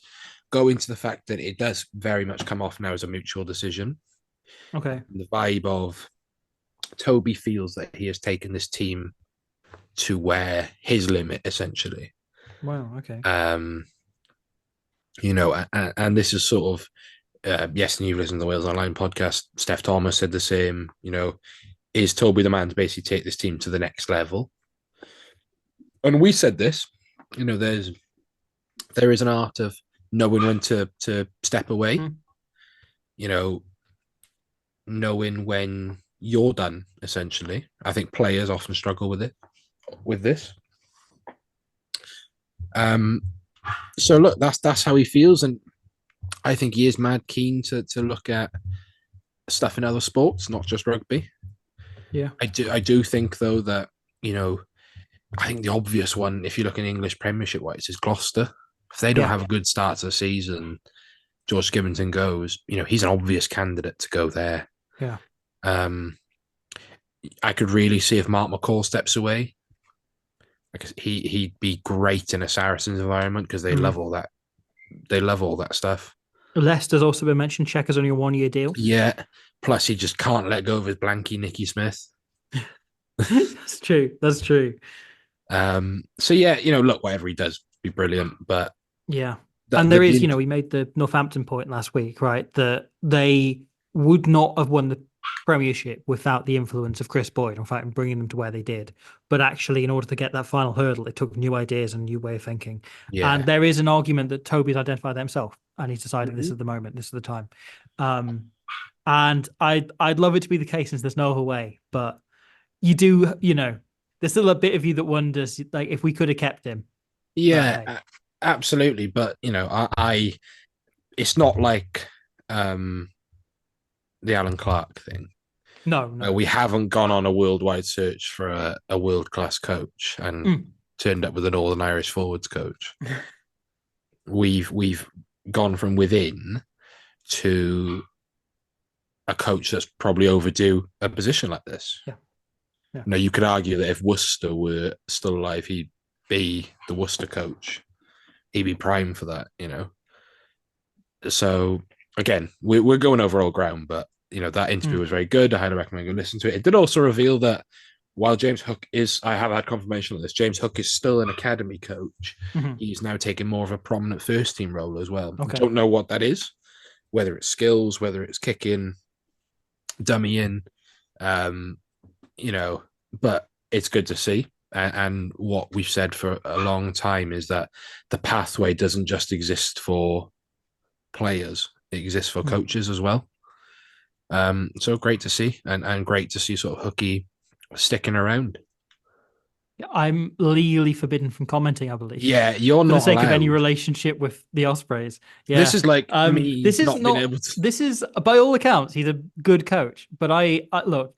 go into the fact that it does very much come off now as a mutual decision. Okay. The vibe of Toby feels that he has taken this team to where his limit, essentially. Wow. Okay. And this is sort of yes, and you've listened to the Wales Online podcast. Steph Thomas said the same. Is Toby the man to basically take this team to the next level? And we said this. There is an art of knowing when to step away. Knowing when you're done. Essentially, I think players often struggle with this. So look, that's how he feels, and I think he is mad keen to look at stuff in other sports, not just rugby. Yeah, I do think though that I think the obvious one, if you look in English Premiership wise, is Gloucester. If they don't have a good start to the season, George Skivington goes. He's an obvious candidate to go there. Yeah. I could really see if Mark McCall steps away. Because he'd be great in a Saracens environment because they love all that. They love all that stuff. Leicester's also been mentioned. Cheika's only a 1-year deal. Yeah. Plus, he just can't let go of his blankie, Nicky Smith. That's true. That's true. So yeah, look, whatever he does, be brilliant. But yeah, and there is, we made the Northampton point last week, right? That they would not have won the Premiership without the influence of Chris Boyd, in fact, bringing them to where they did. But actually, in order to get that final hurdle, it took new ideas and new way of thinking. Yeah. And there is an argument that Toby's identified that himself, and he's decided this is the moment, this is the time. And I'd love it to be the case since there's no other way. But you do, there's still a bit of you that wonders, like, if we could have kept him. Yeah, hey. Absolutely. But I it's not like the Alan Clark thing. No. We haven't gone on a worldwide search for a world-class coach and turned up with a Northern Irish forwards coach. We've gone from within to a coach that's probably overdue a position like this. Yeah. Now, you could argue that if Worcester were still alive, he'd be the Worcester coach. He'd be prime for that, So, again, we're going over old ground, but, that interview was very good. I highly recommend you listen to it. It did also reveal that while James Hook I have had confirmation of this, James Hook is still an academy coach. He's now taking more of a prominent first team role as well. Okay. I don't know what that is, whether it's skills, whether it's kicking, dummy in, but it's good to see. And what we've said for a long time is that the pathway doesn't just exist for players, it exists for coaches as well. So great to see, and great to see sort of Hooky sticking around. I'm legally forbidden from commenting, I believe. Yeah, you're not for the sake allowed. of any relationship with the Ospreys. Yeah. This is like me this is not being able to. This is, by all accounts, he's a good coach. But I look,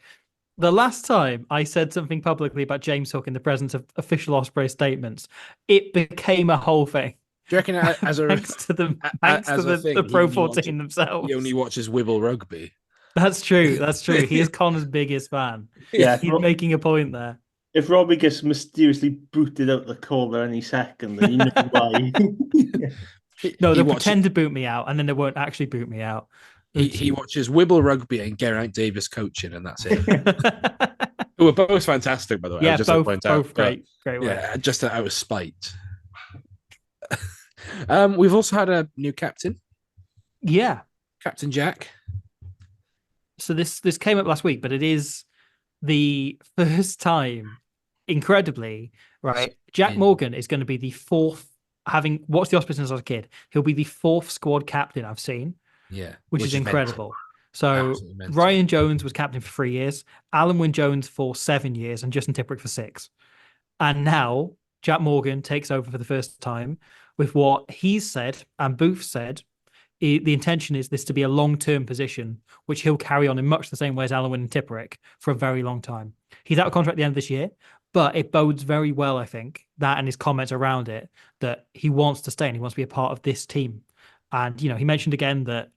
the last time I said something publicly about James Hook in the presence of official Osprey statements, it became a whole thing. Do you reckon thanks to the Pro 14 themselves? He only watches Wibble Rugby. That's true. That's true. He is Connor's biggest fan. Yeah, he's making a point there. If Robbie gets mysteriously booted out the corner any second, then you know why. No, they'll pretend to boot me out, and then they won't actually boot me out. He watches Wibble Rugby and Geraint Davis coaching, and that's it. Who are both fantastic, by the way. Yeah, just both, to point both out, great work. Yeah, just out of spite. We've also had a new captain. Yeah, Captain Jack. So this came up last week, but it is the first time, incredibly, right? Jack Morgan is going to be the fourth, having watched the Ospreys since I was a kid, he'll be the fourth squad captain I've seen. Yeah. Which is incredible. So Ryan Jones was captain for 3 years, Alan Wynne-Jones for 7 years, and Justin Tipuric for 6. And now Jack Morgan takes over for the first time with what he's said and Booth said. The intention is this to be a long-term position, which he'll carry on in much the same way as Alan Wynne and Tipuric for a very long time. He's out of contract at the end of this year, but it bodes very well, I think, that and his comments around it, that he wants to stay and he wants to be a part of this team. And, he mentioned again that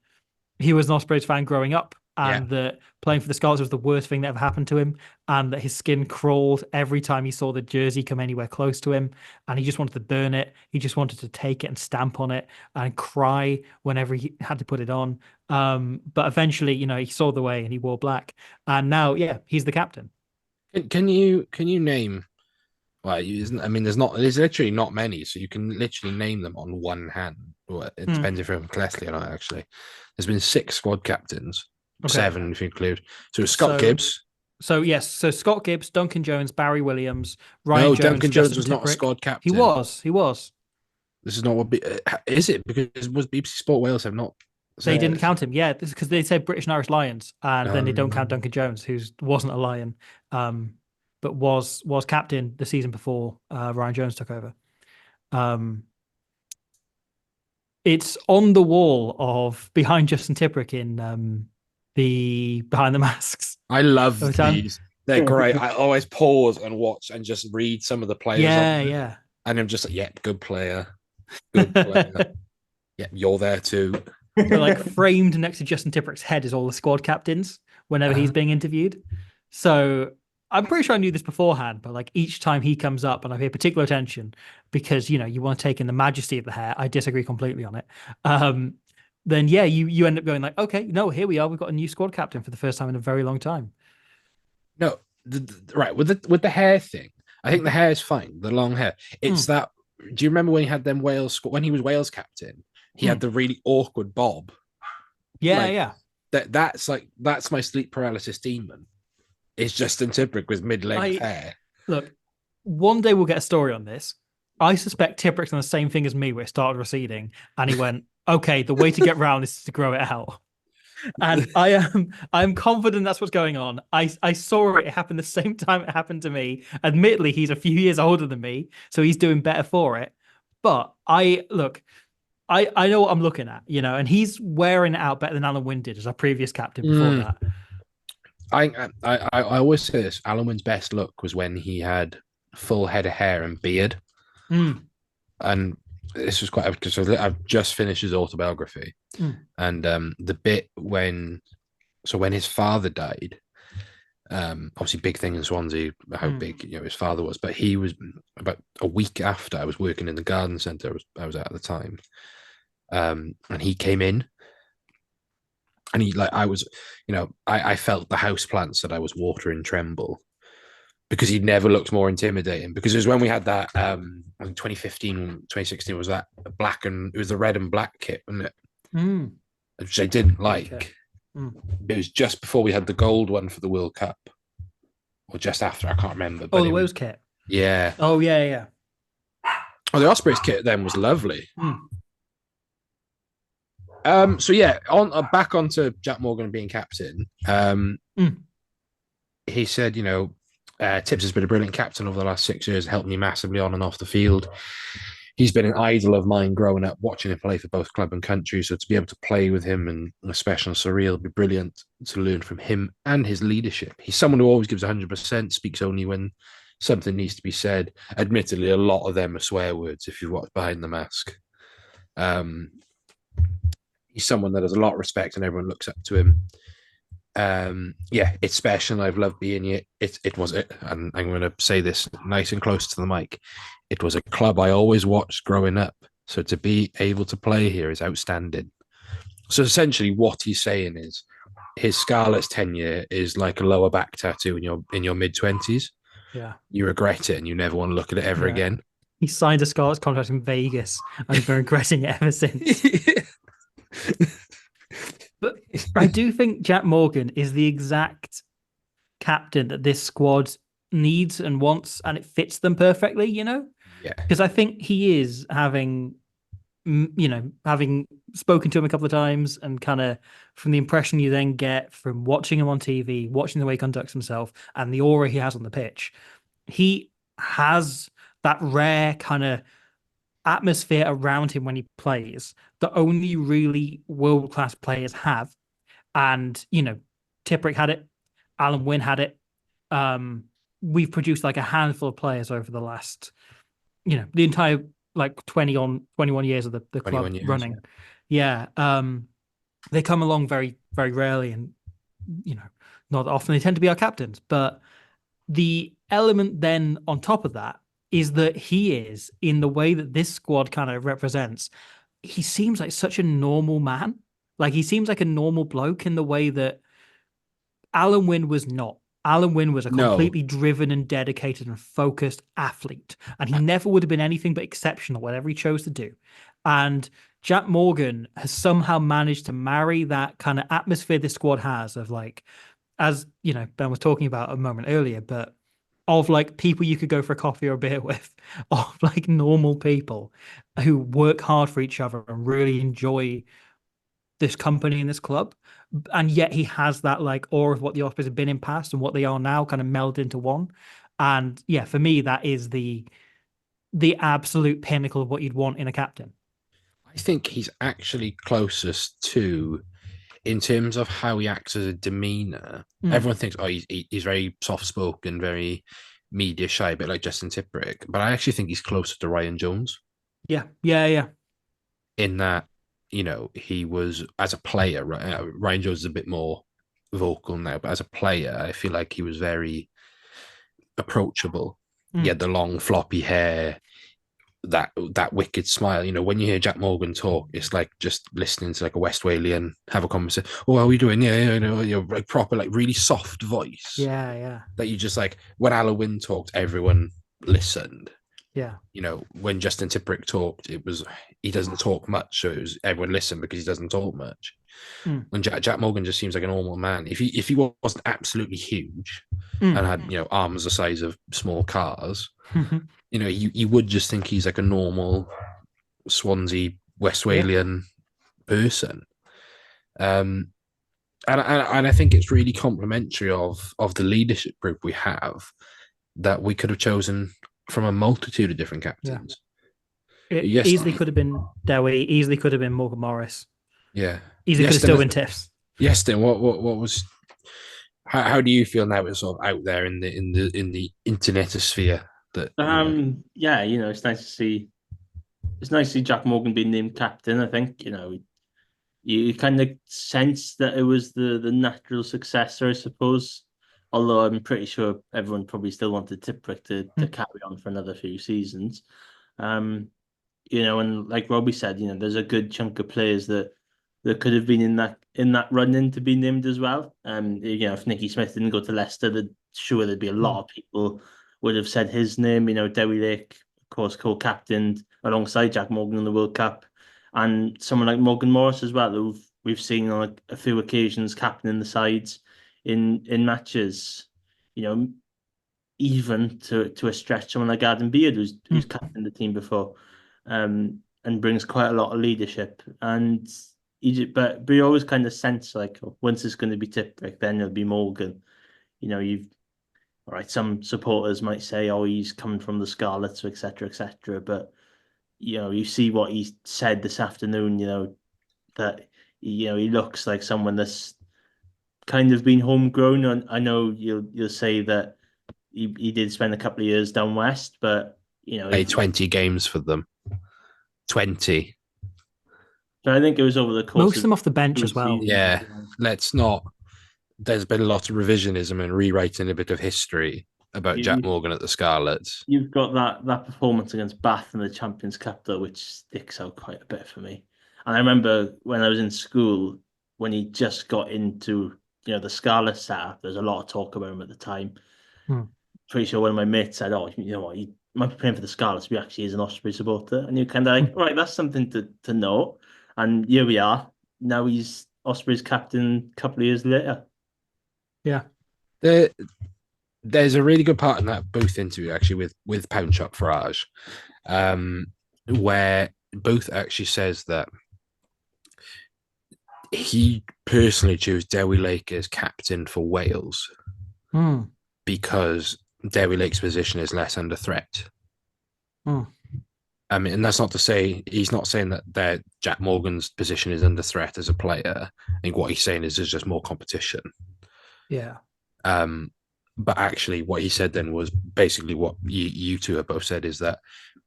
he was an Ospreys fan growing up and that playing for the Scarlets was the worst thing that ever happened to him, and that his skin crawled every time he saw the jersey come anywhere close to him, and he just wanted to burn it. He just wanted to take it and stamp on it and cry whenever he had to put it on. But eventually, he saw the way and he wore black, and now, he's the captain. Can you name Well, I mean, there's literally not many, so you can literally name them on one hand. Well, it depends if you're from Leslie or not, actually. There's been 6 squad captains, Okay. 7 if you include. So it's Scott So- Gibbs. So yes, so Scott Gibbs, Duncan Jones, Barry Williams, Ryan No, Jones, Duncan Jones Justin was not a Tipuric. squad He captain. was. This is not what is it? Because was BBC Sport Wales have not. They didn't count him. Yeah, this because they said British and Irish Lions, and then they don't count Duncan Jones, who wasn't a Lion, but was captain the season before Ryan Jones took over. It's on the wall of behind Justin Tipuric in the Behind the Masks. I love Oh, it's on- these. They're great. I always pause and watch and just read some of the players. Yeah. And I'm just like, yeah, good player. Good player. Yeah, you're there too. So like framed next to Justin Tipperick's head is all the squad captains whenever he's being interviewed. So I'm pretty sure I knew this beforehand, but like each time he comes up and I pay particular attention because you want to take in the majesty of the hair. I disagree completely on it. Then yeah, you end up going like, okay, no, here we are. We've got a new squad captain for the first time in a very long time. No, right with the hair thing. I think the hair is fine. The long hair. It's that. Do you remember when he had them Wales when he was Wales captain? He had the really awkward bob. Yeah. That's my sleep paralysis demon. It's Justin Tipuric with mid-length hair. Look, one day we'll get a story on this. I suspect Tipperic's on the same thing as me, where it started receding, and he went, "Okay, the way to get round is to grow it out." And I'm confident that's what's going on. I saw it happen the same time it happened to me. Admittedly, he's a few years older than me, so he's doing better for it. But I know what I'm looking at, and he's wearing it out better than Alan Wynne did as our previous captain before that. I always say this. Alan Wynne's best look was when he had full head of hair and beard. And this was quite because I've just finished his autobiography, and the bit when his father died, obviously big thing in Swansea how big his father was, but he was about a week after I was working in the garden centre I was at the time, and he came in. And I felt the house plants that I was watering tremble because he never looked more intimidating. Because it was when we had that, I think 2015, 2016 was that it was the red and black kit, wasn't it? Which I didn't like. Okay. It was just before we had the gold one for the World Cup, or just after, I can't remember. But the Wales kit. Yeah. Oh, yeah. Oh, the Ospreys kit then was lovely. So yeah, back onto Jack Morgan being captain. He said, Tips has been a brilliant captain over the last 6 years, helped me massively on and off the field. He's been an idol of mine growing up, watching him play for both club and country. So to be able to play with him and especially on surreal, would be brilliant to learn from him and his leadership. He's someone who always gives 100%, speaks only when something needs to be said. Admittedly, a lot of them are swear words if you've watched Behind the Mask. He's someone that has a lot of respect and everyone looks up to him. It's special. I've loved being here. It was it, and I'm going to say this nice and close to the mic. It was a club I always watched growing up. So to be able to play here is outstanding. So essentially, what he's saying is his Scarlet's tenure is like a lower back tattoo in your mid-20s. Yeah, you regret it and you never want to look at it ever again. He signed a Scarlet's contract in Vegas and he's been regretting it ever since. But I do think Jack Morgan is the exact captain that this squad needs and wants, and it fits them perfectly, Yeah. Because I think he is having spoken to him a couple of times and kind of from the impression you then get from watching him on TV, watching the way he conducts himself and the aura he has on the pitch, he has that rare kind of atmosphere around him when he plays that only really world-class players have. And, Tipuric had it. Alan Wynne had it. We've produced like a handful of players over the last, the entire 21 years of the club running. Yeah. They come along very, very rarely and, not often. They tend to be our captains. But the element then on top of that is that he is, in the way that this squad kind of represents, he seems like such a normal man. Like he seems like a normal bloke in the way that Alan Wynne was not. Alan Wynne was a No. completely driven and dedicated and focused athlete, and he never would have been anything but exceptional, whatever he chose to do. And Jack Morgan has somehow managed to marry that kind of atmosphere this squad has of like, as you know, Ben was talking about a moment earlier, but of like people you could go for a coffee or a beer with, of like normal people who work hard for each other and really enjoy this company and this club. And yet he has that like awe of what the Ospreys have been in past and what they are now kind of melded into one. And yeah, for me, that is the absolute pinnacle of what you'd want in a captain. I think he's actually closest to, in terms of how he acts as a demeanor. Everyone thinks, oh, he's very soft spoken, very media shy, a bit like Justin Tipuric. But I actually think he's closer to Ryan Jones. Yeah, yeah, yeah. In that, you know, he was, as a player, Ryan Jones is a bit more vocal now, but as a player, I feel like he was very approachable. He had the long floppy hair, that wicked smile. You know, when you hear Jack Morgan talk, it's like just listening to like a West Walian have a conversation. Oh, how are we doing? Yeah, you know, like proper, like really soft voice. Yeah, yeah. That you just like, when Alan Wynne talked, everyone listened. Yeah. You know, when Justin Tipuric talked, it was, he doesn't talk much, so it was, everyone listened because he doesn't talk much. When Jack Morgan just seems like a normal man. If he wasn't absolutely huge and had, you know, arms the size of small cars, you know, you would just think he's like a normal Swansea West Walian person. And I think it's really complimentary of the leadership group we have, that we could have chosen from a multitude of different captains. It easily could have been Dowie, easily could have been Morgan Morris. Yeah. Easily could have still been Tiffs. Yes, then what was, how do you feel now it's sort of out there in the internetosphere that yeah, you know, it's nice to see Jack Morgan being named captain. I think, you know, you kind of sense that it was the natural successor, I suppose. Although I'm pretty sure everyone probably still wanted Tipuric to carry on for another few seasons. You know, and like Robbie said, you know, there's a good chunk of players that could have been in that run-in to be named as well. You know, if Nicky Smith didn't go to Leicester, there'd be a lot of people would have said his name. You know, Dewi Lake, of course, co-captained alongside Jack Morgan in the World Cup, and someone like Morgan Morris as well, who we've seen on like a few occasions captaining the sides in matches. You know, even to a stretch, someone like Adam Beard, who's captained the team before, and brings quite a lot of leadership. And but you always kind of sense like, once it's going to be Tipuric, then it'll be Morgan. You know, all right, some supporters might say, oh, he's coming from the Scarlets, etc., etc. But, you know, you see what he said this afternoon, you know, that, you know, he looks like someone that's kind of been homegrown. And I know you'll say that he did spend a couple of years down west, but, you know, played 20 games for them. 20. So I think it was over the course most of them off the bench as well. Yeah, let's not. There's been a lot of revisionism and rewriting a bit of history about Jack Morgan at the Scarlets. You've got that performance against Bath in the Champions Cup, though, which sticks out quite a bit for me. And I remember when I was in school, when he just got into, you know, the Scarlet setup, there's a lot of talk about him at the time. Pretty sure one of my mates said, oh, you know what, he might be playing for the Scarlets, but he actually is an Osprey supporter. And you're kind of like, right, that's something to know. And here we are. Now he's Ospreys captain a couple of years later. Yeah. There's a really good part in that Booth interview, actually, with Pound Shop Farage, where Booth actually says that he personally chose Dewi Lake as captain for Wales because Dewi Lake's position is less under threat. I mean, and that's not to say, he's not saying that Jack Morgan's position is under threat as a player. I think what he's saying is there's just more competition. Yeah. But actually what he said then was basically what you two have both said, is that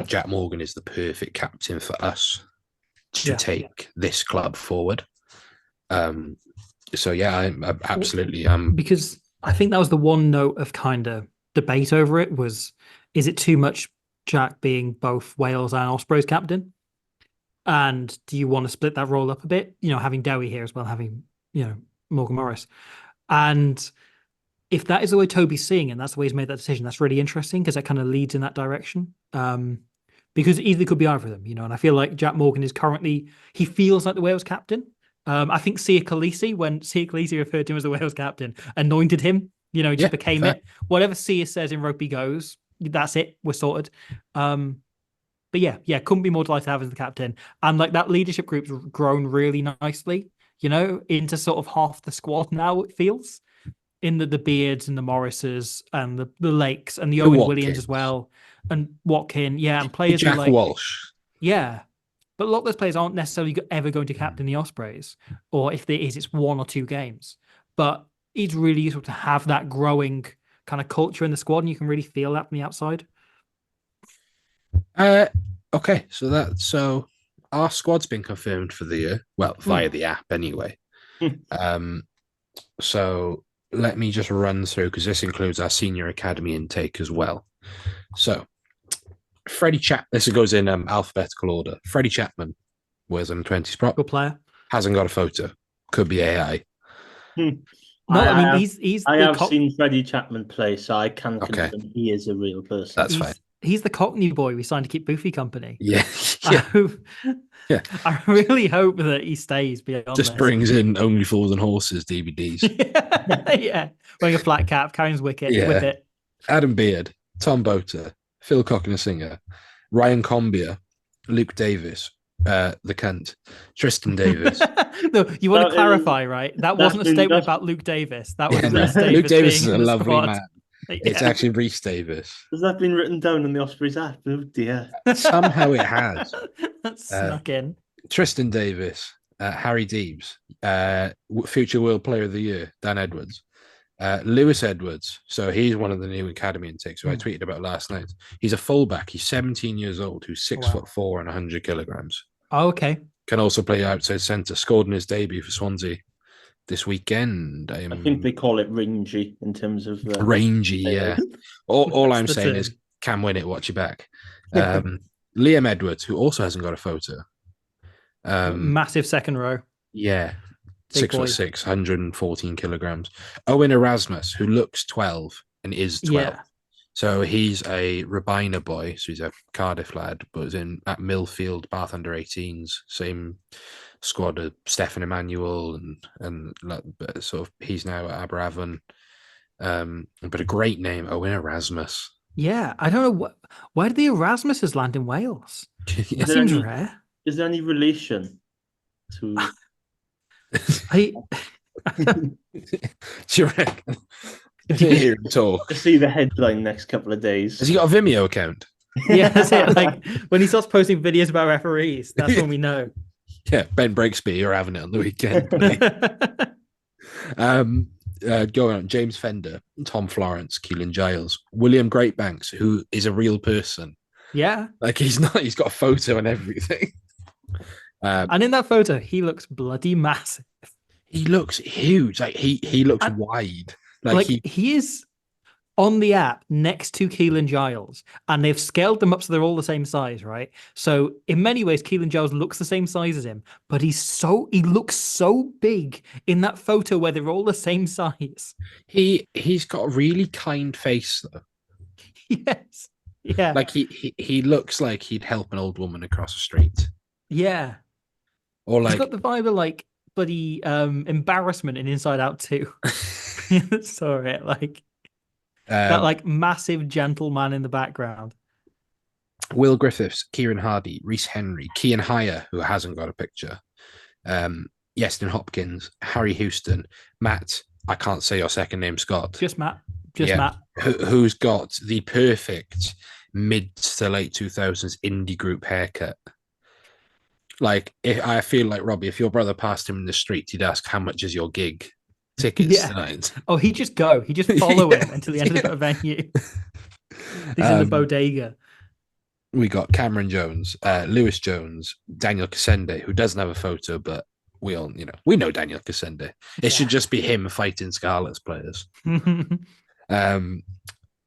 Jack Morgan is the perfect captain for us to take this club forward. So yeah, I absolutely because I think that was the one note of kind of debate over it was, is it too much Jack being both Wales and Ospreys captain? And do you want to split that role up a bit? You know, having Dowie here as well, having, you know, Morgan Morris. And if that is the way Toby's seeing it, and that's the way he's made that decision, that's really interesting because that kind of leads in that direction. Because either could be either of them, and I feel like Jack Morgan is currently, he feels like the Wales captain. I think Sia Khaleesi, when Sia Khaleesi referred to him as the Wales captain, anointed him, just became fair. it. Whatever Sia says in rugby goes, that's it, we're sorted. But yeah, couldn't be more delighted to have as the captain. And like that leadership group's grown really nicely, into sort of half the squad now, it feels. In the Beards and the Morrises and the Lakes and the Owen Williams as well. And Watkin, and players Jack like Walsh. Yeah. But a lot of those players aren't necessarily ever going to captain the Ospreys. Or if there is, it's 1 or 2 games. But it's really useful to have that growing kind of culture in the squad, and you can really feel that from the outside. Okay, so our squad's been confirmed for the year. Well, via the app anyway. So let me just run through, because this includes our senior academy intake as well. So Freddie this goes in alphabetical order. Freddie Chapman wears an 20s prop. Good player. Hasn't got a photo. Could be AI. He's I have seen Freddie Chapman play, so I can confirm he is a real person. That's fine. He's the Cockney boy we signed to keep Boofy company. Yeah. I really hope that he stays beyond Just this. brings in Only Fools and Horses DVDs. Yeah. Wearing a flat cap, carrying his wicket with it. Adam Beard, Tom Boter, Phil Cockney-Singer, Ryan Combier, Luke Davis, the cunt, Tristan Davis. No, you want to clarify, right? That wasn't a statement about Luke Davis. That was Rhys Davis. Luke Davis is a lovely squad. man. It's actually Rhys Davis. Has that been written down in the Ospreys app? Oh dear. Somehow it has. That's snuck in. Tristan Davis, Harry Deebs, future World Player of the Year, Dan Edwards, Lewis Edwards. So he's one of the new academy intakes who I tweeted about last night. He's a fullback. He's 17 years old, who's 6'4" and 100 kilograms. Oh, okay. Can also play outside centre. Scored in his debut for Swansea this weekend. I think they call it rangy in terms of rangy. Yeah. All I'm saying is, can win it. Watch your back. Liam Edwards, who also hasn't got a photo. Massive second row. Yeah. Big 6'6", 114 kilograms. Owen Erasmus, who looks 12 and is 12. Yeah. So he's a Rabina boy. So he's a Cardiff lad, but was at Millfield, Bath under 18s, same squad as Stefan Emmanuel and sort of he's now at Aberavon. But a great name, Owen Erasmus. Yeah, I don't know where did the Erasmuses land in Wales? That seems rare. Is there any relation to? Do you reckon? Hear him talk. To see the headline next couple of days. Has he got a Vimeo account? Yeah, that's it. Like when he starts posting videos about referees, that's when we know. Yeah, Ben Breaksby, you're having it on the weekend. Going on, James Fender, Tom Florence, Keelan Giles, William Greatbanks, who is a real person. Yeah. Like he's got a photo and everything. And in that photo, he looks bloody massive. He looks huge. Like he looks wide. Like he is on the app next to Keelan Giles, and they've scaled them up so they're all the same size, right? So in many ways, Keelan Giles looks the same size as him, but he looks so big in that photo where they're all the same size. He's got a really kind face though. Yes. Yeah. Like he looks like he'd help an old woman across the street. Yeah. Or like he's got the vibe of like bloody embarrassment in Inside Out 2. Sorry, like that like massive gentleman in the background. Will Griffiths, Kieran Hardy, Reece Henry, Cian Hyer, who hasn't got a picture, Yeston Hopkins, Harry Houston, Matt, I can't say your second name, Scott. Just Matt. Matt. Who's got the perfect mid to late 2000s indie group haircut. Like, I feel like, Robbie, if your brother passed him in the street, he'd ask, how much is your gig tickets tonight? Oh, he'd just go. He'd just follow him until the end of the venue. He's in the bodega. We got Cameron Jones, Lewis Jones, Daniel Kasende, who doesn't have a photo, but we all, we know Daniel Kasende. It should just be him fighting Scarlets players.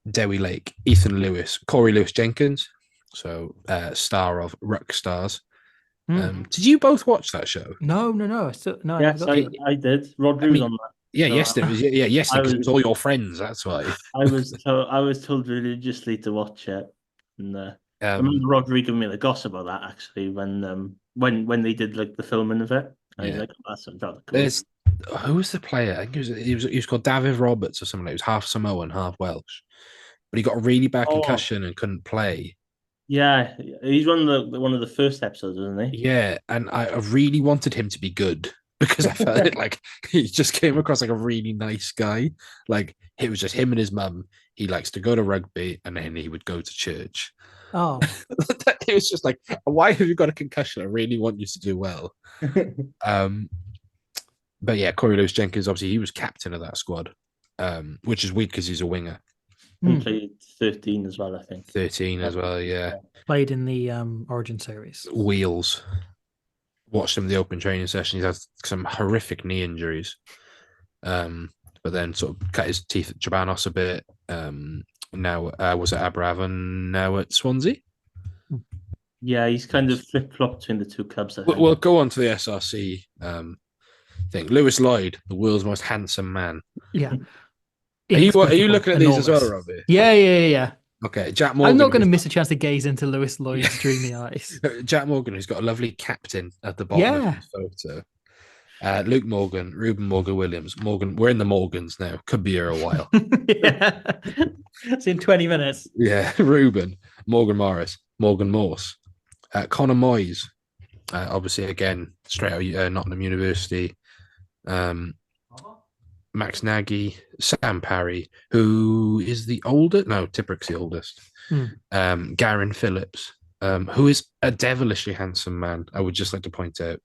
Dewi Lake, Ethan Lewis, Corey Lewis Jenkins, so star of Ruck Stars. Did you both watch that show? No. Yes, I did. Rodri was on that. Yeah, So yesterday. Yesterday I because was it was all your friends. That's why. I was told religiously to watch it, and I Um, remember Rodrigo giving me the gossip about that actually when they did like the filming of it. I was yeah. like, oh, that's rather cool. There's who was the player? I think he was called David Roberts or something. He was half Samoan, half Welsh, but he got a really bad Oh, concussion and couldn't play. yeah, he's one of the first episodes, isn't he? Yeah, and I really wanted him to be good because I felt it like he just came across like a really nice guy. Like it was just him and his mum. He likes to go to rugby and then he would go to church. Oh, It was just like, why have you got a concussion? I really want you to do well. Um, but yeah, Corey Lewis Jenkins, obviously, he was captain of that squad, which is weird because he's a winger. And played 13 as well, I think. 13 as well, yeah. played in the Origin series. Wheels. Watched him the open training session. He's had some horrific knee injuries. But then sort of cut his teeth at Chabanos a bit. Now was at Abravan, now at Swansea. Yeah, he's kind of flip-flopped between the two clubs, I think. We'll go on to the SRC thing. Lewis Lloyd, the world's most handsome man. Yeah. Are you looking at these as well, Enormous. Robbie? Yeah. Okay, Jack Morgan. I'm not going to miss a chance to gaze into Lewis Lloyd's dreamy eyes. Jack Morgan, who's got a lovely captain at the bottom of his photo. Luke Morgan, Ruben Morgan Williams. Morgan, we're in the Morgans now. Could be here a while. Yeah. It's in 20 minutes. Yeah, Ruben, Morgan Morris, Morgan Morse, Connor Moyes. Obviously, again, straight out Nottingham University. Max Nagy, Sam Parry, who is the older? No, Tipperick's the oldest. Garen Phillips, who is a devilishly handsome man. I would just like to point out.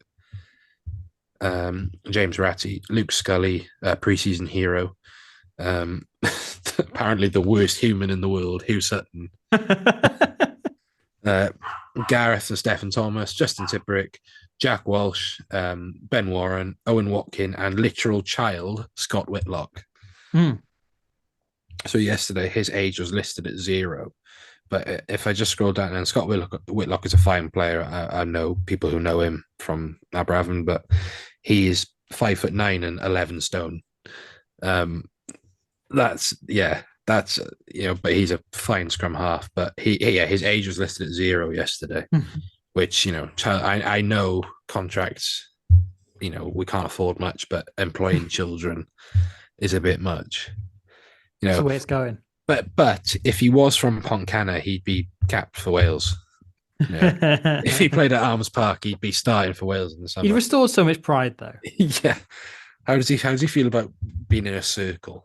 James Ratty, Luke Scully, preseason hero. Apparently the worst human in the world, Hugh Sutton. Gareth and Stephen Thomas, Justin Tipperick, Jack Walsh, Ben Warren, Owen Watkin, and literal child Scott Whitlock. So yesterday his age was listed at 0. But if I just scroll down, and Scott Whitlock is a fine player. I know people who know him from Abravan, but he is 5'9" and 11 stone. That's but he's a fine scrum half. But his age was listed at 0 yesterday, which I know contracts. We can't afford much, but employing children is a bit much. That's the way it's going. But if he was from Pontcanna, he'd be capped for Wales. If he played at Arms Park, he'd be starting for Wales in the summer. He restored so much pride, though. Yeah. How does he feel about being in a circle?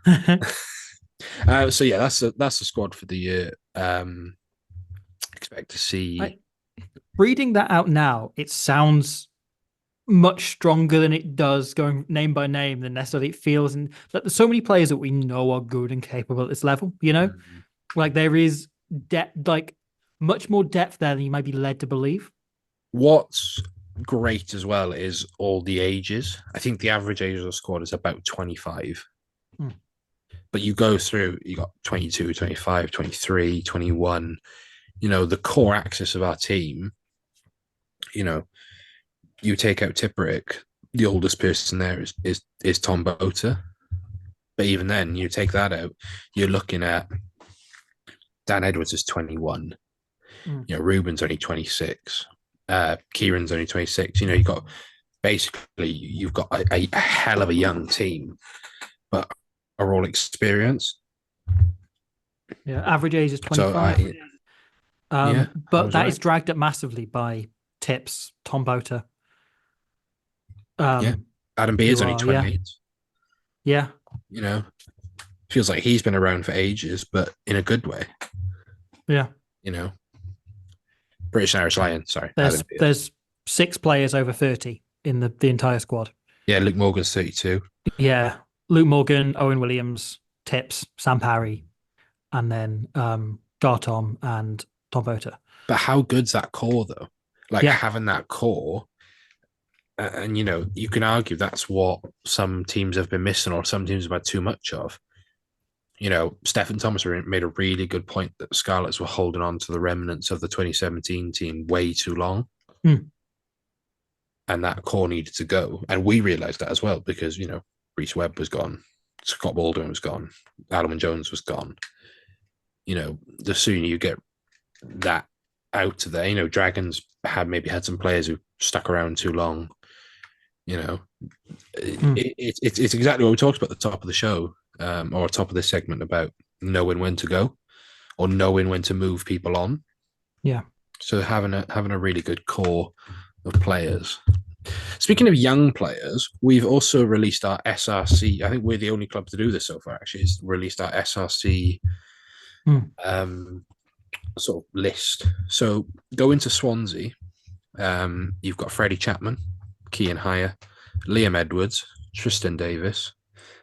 So yeah, that's the squad for the year. Expect to see. Reading that out now, it sounds much stronger than it does going name by name than necessarily it feels. And like, there's so many players that we know are good and capable at this level. Like there is depth, like much more depth there than you might be led to believe. What's great as well is all the ages. I think the average age of the squad is about 25. But you go through, you got 22, 25, 23, 21. The core axis of our team, you take out Tipperick, the oldest person there is Tom Bota. But even then, you take that out, you're looking at Dan Edwards is 21. Ruben's only 26. Kieran's only 26. You've got a hell of a young team, but are all experienced. Yeah, average age is 25. But that is dragged up massively by Tips, Tom Bota. Adam Beard's only 28. Yeah. Feels like he's been around for ages, but in a good way. Yeah. British and Irish Lion, sorry. There's 6 players over 30 in the entire squad. Yeah, Luke Morgan's 32. Yeah. Luke Morgan, Owen Williams, Tips, Sam Parry, and then Gartom and Tom Bota. But how good's that core, though? Having that core, and you can argue that's what some teams have been missing, or some teams have had too much of. Stephen Thomas made a really good point that Scarlets were holding on to the remnants of the 2017 team way too long. And that core needed to go. And we realised that as well, because, Reece Webb was gone, Scott Baldwin was gone, Alderman Jones was gone. You know, the sooner you get that out of there, you know, Dragons maybe had some players who stuck around too long. You know, it's exactly what we talked about at the top of the show, or top of this segment, about knowing when to go or knowing when to move people on. Yeah. So having a really good core of players. Speaking of young players, we've also released our SRC. I think we're the only club to do this so far, actually. It's released our SRC sort of list. So go into Swansea. You've got Freddie Chapman, Kean Hire, Liam Edwards, Tristan Davis,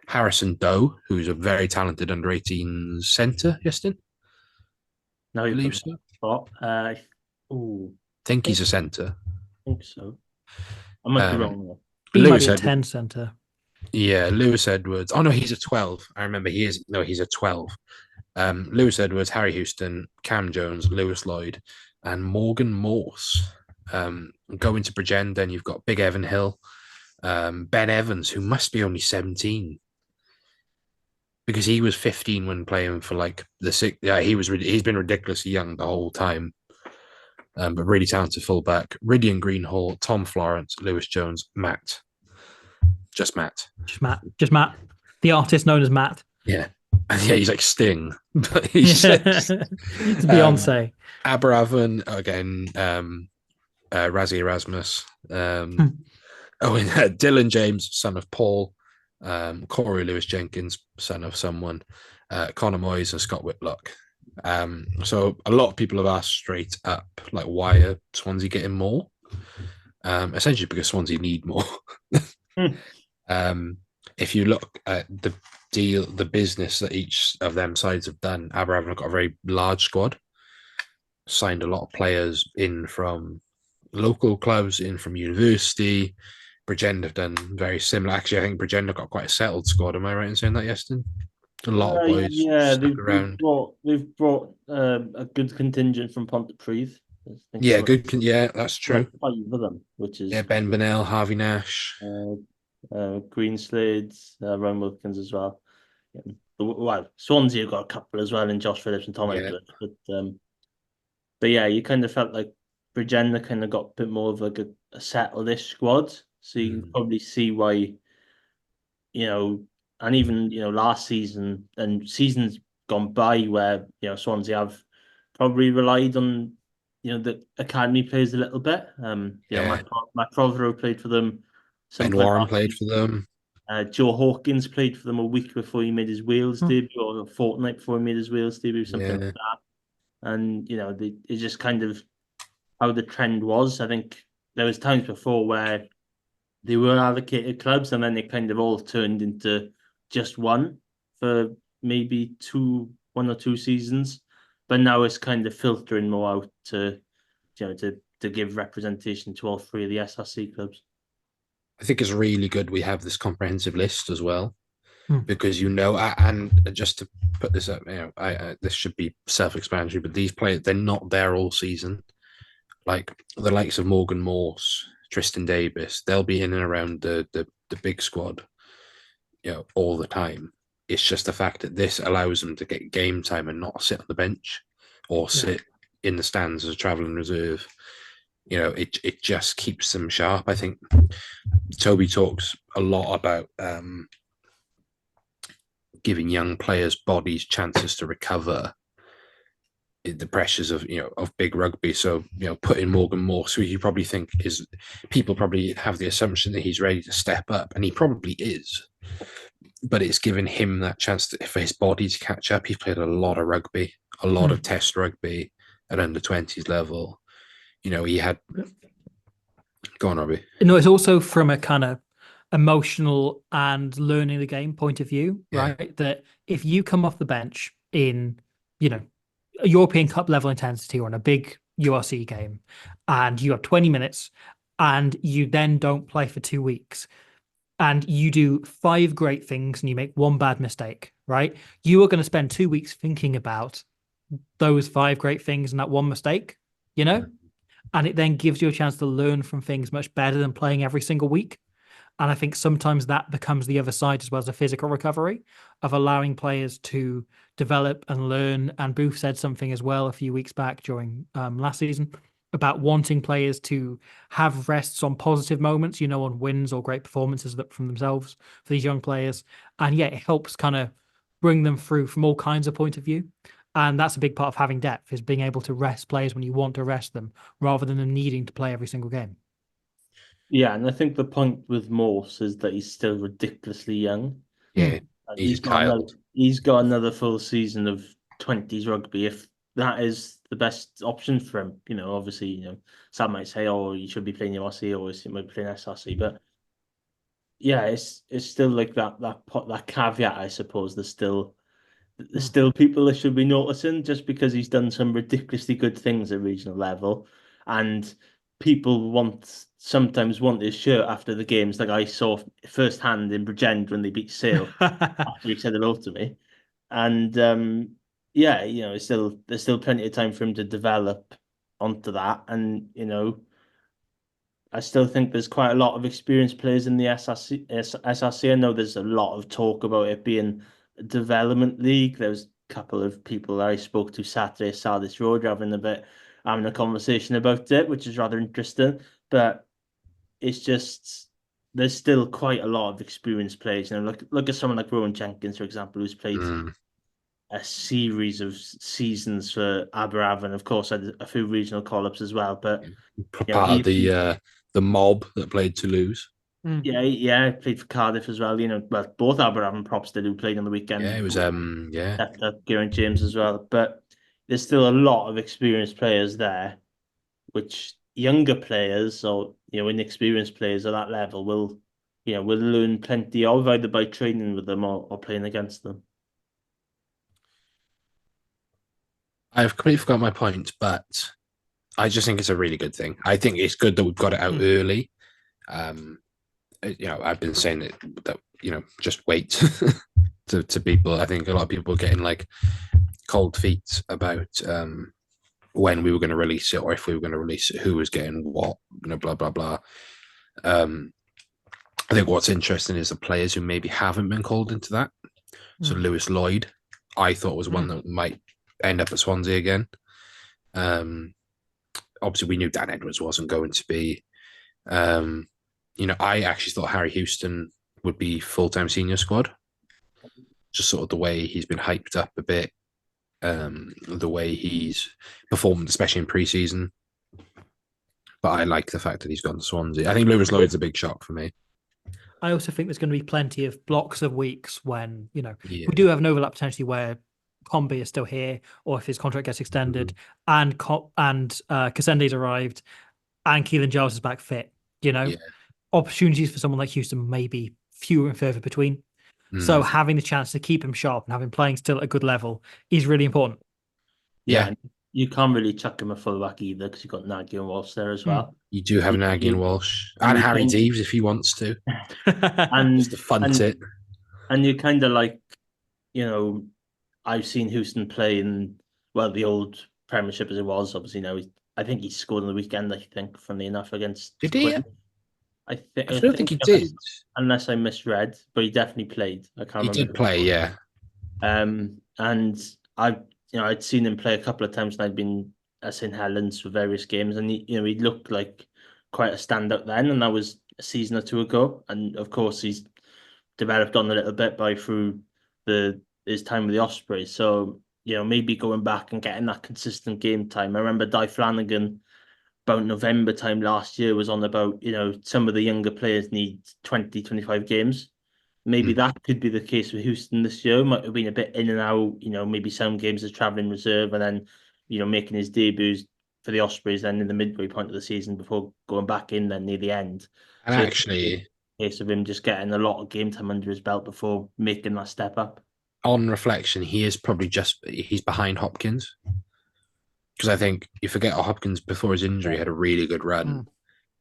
Harrison Doe, who's a very talented under-18 centre, Justin? No, I you believe so. I think he's a centre. I think so. I might be wrong there. He Lewis might be a 10 centre. Yeah, Lewis Edwards. Oh no, he's a 12. I remember he's a 12. Lewis Edwards, Harry Houston, Cam Jones, Lewis Lloyd, and Morgan Morse. Going to Bridgend, then you've got Big Evan Hill, Ben Evans, who must be only 17. Because he was 15 when playing for like the six. Yeah, he's been ridiculously young the whole time. But really talented fullback. Ridian Greenhall, Tom Florence, Lewis Jones, Matt. Just Matt. Just Matt. The artist known as Matt. Yeah. And yeah, he's like Sting. But he's It's Beyonce. Abravan, again, Razzie Erasmus. And Dylan James, son of Paul. Corey Lewis Jenkins, son of someone. Connor Moyes and Scott Whitlock. So a lot of people have asked straight up, like, why are Swansea getting more? Essentially because Swansea need more. If you look at the business that each of them sides have done, Aberravon have got a very large squad, signed a lot of players in from local clubs, in from university. Bridgend have done very similar. Actually, I think Bridgend have got quite a settled squad. Am I right in saying that, Justin? A lot of boys they've brought a good contingent from Pontypridd. Yeah, good. Yeah, that's true. 5 of them, which is Ben Bonnell, Harvey Nash, Greenslade, Ryan Wilkins as well. Yeah. Well, Swansea have got a couple as well, in Josh Phillips and Tom Edwards. But yeah, you kind of felt like Bridgend kind of got a bit more of like a settled-ish squad, so you can probably see why, and even last season and seasons gone by where Swansea have probably relied on the academy players a little bit. Matt Prothero played for them. Ben Warren played for them. Joe Hawkins played for them a week before he made his Wales debut, or a fortnight before he made his Wales debut, something like that. And it's just kind of how the trend was. I think there was times before where they were allocated clubs, and then they kind of all turned into just one for maybe 1 or 2 seasons. But now it's kind of filtering more out to give representation to all 3 of the SRC clubs. I think it's really good we have this comprehensive list as well, because and just to put this up, this should be self-explanatory, but these players, they're not there all season. Like the likes of Morgan Morse, Tristan Davis, they'll be in and around the big squad, all the time. It's just the fact that this allows them to get game time and not sit on the bench or sit in the stands as a travelling reserve. It just keeps them sharp. I think Toby talks a lot about giving young players' bodies chances to recover the pressures of big rugby. So putting Morgan Morse, who you probably think people probably have the assumption that he's ready to step up, and he probably is. But it's given him that chance for his body to catch up. He's played a lot of rugby, a lot of test rugby at under 20s level. He had. Go on, Robbie. No, it's also from a kind of emotional and learning the game point of view, right? That if you come off the bench in, a European Cup level intensity or in a big URC game, and you have 20 minutes, and you then don't play for 2 weeks, and you do 5 great things and you make 1 bad mistake, right? You are going to spend 2 weeks thinking about those 5 great things and that 1 mistake, And it then gives you a chance to learn from things much better than playing every single week. And I think sometimes that becomes the other side as well as a physical recovery of allowing players to develop and learn. And Booth said something as well a few weeks back during last season about wanting players to have rests on positive moments, on wins or great performances from themselves for these young players. And yeah, it helps kind of bring them through from all kinds of point of view. And that's a big part of having depth, is being able to rest players when you want to rest them rather than them needing to play every single game. Yeah, and I think the point with Morse is that he's still ridiculously young. Yeah, And he's a child. he's got another full season of 20s rugby if that is the best option for him. Obviously, some might say, oh, you should be playing URC or you might be playing SRC, but yeah, it's still like that caveat, I suppose. There's still people that should be noticing just because he's done some ridiculously good things at regional level, and people sometimes want his shirt after the games, like I saw firsthand in Bridgend when they beat Sale after he said hello to me. And yeah, there's still plenty of time for him to develop onto that, and I still think there's quite a lot of experienced players in the SRC. I know there's a lot of talk about it being a development league. There was a couple of people that I spoke to Saturday at Sardis Road having a conversation about it, which is rather interesting. But it's just there's still quite a lot of experienced players. Look at someone like Rowan Jenkins, for example, who's played a series of seasons for Aberafon. Of course, had a few regional call-ups as well. But Part of the mob that played Toulouse. Yeah, played for Cardiff as well. Well, both Aberafon props did who played on the weekend. Yeah, it was Geraint James as well. But there's still a lot of experienced players there, which younger players or inexperienced players at that level will learn plenty of, either by training with them or playing against them. I've completely forgot my point, but I just think it's a really good thing. I think it's good that we've got it out early. I've been saying that just wait to people. I think a lot of people are getting like cold feet about when we were going to release it or if we were going to release it, who was getting what, blah, blah, blah. I think what's interesting is the players who maybe haven't been called into that. So Lewis Lloyd, I thought was one that might end up at Swansea again. Obviously, we knew Dan Edwards wasn't going to be. I actually thought Harry Houston would be full-time senior squad. Just sort of the way he's been hyped up a bit, the way he's performed, especially in pre-season. But I like the fact that he's gone to Swansea. I think Lewis Lloyd's a big shock for me. I also think there's going to be plenty of blocks of weeks when, we do have an overlap potentially where Combi is still here, or if his contract gets extended, and Kassende's arrived, and Keelan Giles is back fit. Opportunities for someone like Houston may be fewer and further between. So having the chance to keep him sharp and have him playing still at a good level is really important. Yeah, you can't really chuck him a fullback either because you've got Nagy and Walsh there as well. You do have Nagy and Walsh and Harry Deeves if he wants to, and just to funt it. And you kind of like, I've seen Houston play in the old Premiership as it was. Obviously now I think he scored on the weekend. I think, funnily enough, against. Did he? I don't think he did, unless I misread. But he definitely played. I can't remember. He did play, yeah. And I'd seen him play a couple of times, and I'd been at St Helens for various games, and he looked like quite a standout then, and that was a season or two ago. And of course, he's developed on a little bit through his time with the Ospreys. So maybe going back and getting that consistent game time. I remember Di Flanagan about November time last year was on about some of the younger players need 20, 25 games. Maybe that could be the case with Houston this year. Might have been a bit in and out, maybe some games as travelling reserve and then, making his debuts for the Ospreys then in the midway point of the season before going back in then near the end. And so actually, case of him just getting a lot of game time under his belt before making that step up. On reflection, he is probably he's behind Hopkins. Because I think you forget Hopkins before his injury had a really good run.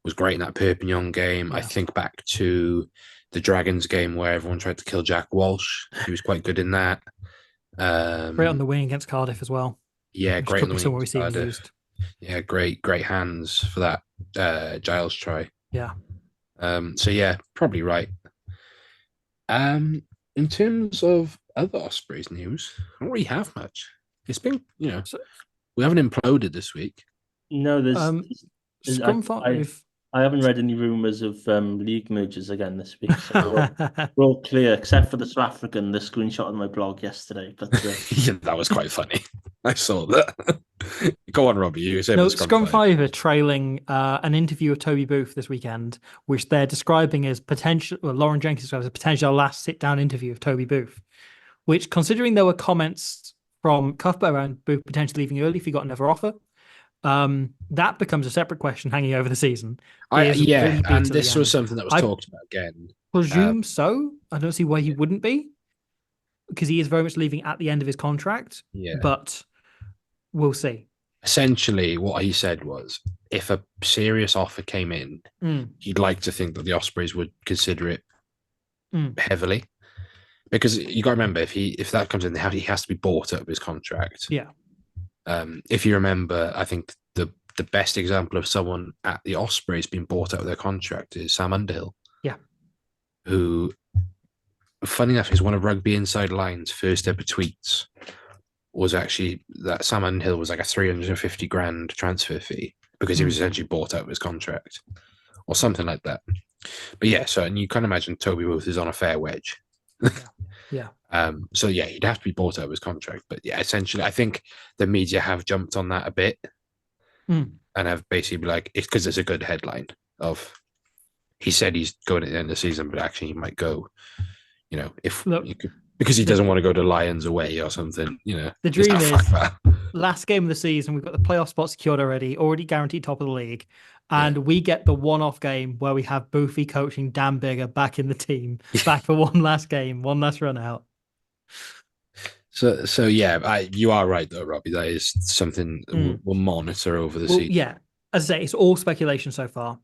Was great in that Perpignan game. I think back to the Dragons game where everyone tried to kill Jack Walsh. He was quite good in that. Great on the wing against Cardiff as well. Yeah, great on the wing against Cardiff. Yeah, great hands for that Giles try. Yeah. So yeah, probably right. In terms of other Ospreys news, I don't really have much. It's been, So, we haven't imploded this week. No, um, there's Scrum I, 5. I haven't read any rumors of league mergers again this week, so we're all clear except for the South African, the screenshot on my blog yesterday. But Yeah, that was quite funny. I saw that. Go on, Robbie. You say No, about Scrum Scrum 5. 5 are trailing an interview of Toby Booth this weekend, which they're describing as potential. Well, Lauren Jenkins describes as a potential last sit-down interview of Toby Booth, which, considering there were comments from Cuthbert around Booth potentially leaving early if he got another offer, that becomes a separate question hanging over the season. Will he be And till the this was end? something that was I talked about again. presume so. I don't see why he wouldn't be, because he is very much leaving at the end of his contract. Yeah. But we'll see. Essentially, what he said was, if a serious offer came in, he'd like to think that the Ospreys would consider it heavily, because you got to remember, if that comes in, he has to be bought up his contract. Yeah. If you remember, I think the best example of someone at the Ospreys being bought out of their contract is Sam Underhill. Yeah. Who, funny enough, is one of Rugby Inside Line's first ever tweets. Was actually that Sam Underhill was like a 350 grand transfer fee because he was essentially bought out of his contract or something like that. But yeah, so, and you can imagine Toby Booth is on a fair wedge. Yeah. So yeah, he'd have to be bought out of his contract. But yeah, essentially, I think the media have jumped on that a bit and have basically been like, it's because it's a good headline of, he said he's going at the end of the season, but actually he might go, if you could, because he doesn't want to go to Lions away or something, The dream is last game of the season. We've got the playoff spot secured already guaranteed top of the league. And we get the one-off game where we have Boofy coaching Dan Bigger back in the team, back for one last game, one last run out. So yeah, you are right though, Robbie. That is something we'll monitor over the season. Yeah, as I say, it's all speculation so far,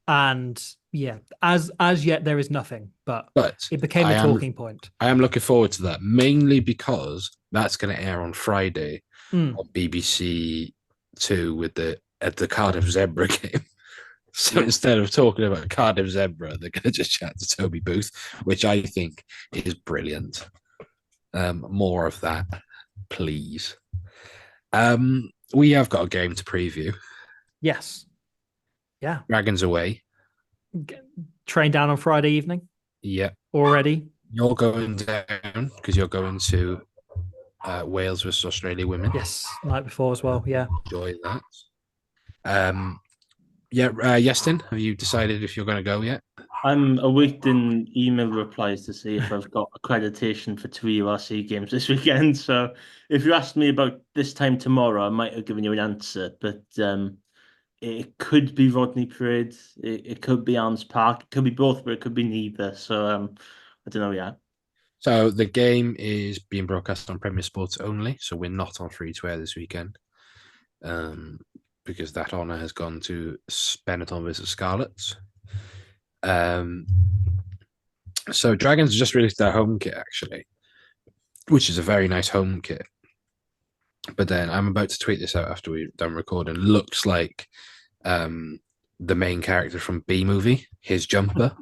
and yeah, as yet there is nothing. But it became a talking point. I am looking forward to that, mainly because that's going to air on Friday on BBC Two with the Cardiff Zebra game. So instead of talking about Cardiff Zebra, they're going to just chat to Toby Booth, which I think is brilliant. More of that, please. We have got a game to preview. Yes. Yeah. Dragons away. Train down on Friday evening. Yeah. Already. You're going down because you're going to Wales versus Australia women. Yes. Night before as well. Yeah. Enjoy that. Yestin, have you decided if you're going to go yet? I'm awaiting email replies to see if I've got accreditation for 2 URC games this weekend. So if you asked me about this time tomorrow, I might have given you an answer. But it could be Rodney Parade. It could be Arms Park. It could be both, but it could be neither. So I don't know yet. So the game is being broadcast on Premier Sports only. So we're not on free to air this weekend. Because that honour has gone to Benetton versus Scarlets. So Dragons just released their home kit, actually, which is a very nice home kit. But then I'm about to tweet this out after we're done recording. Looks like the main character from B movie, his jumper.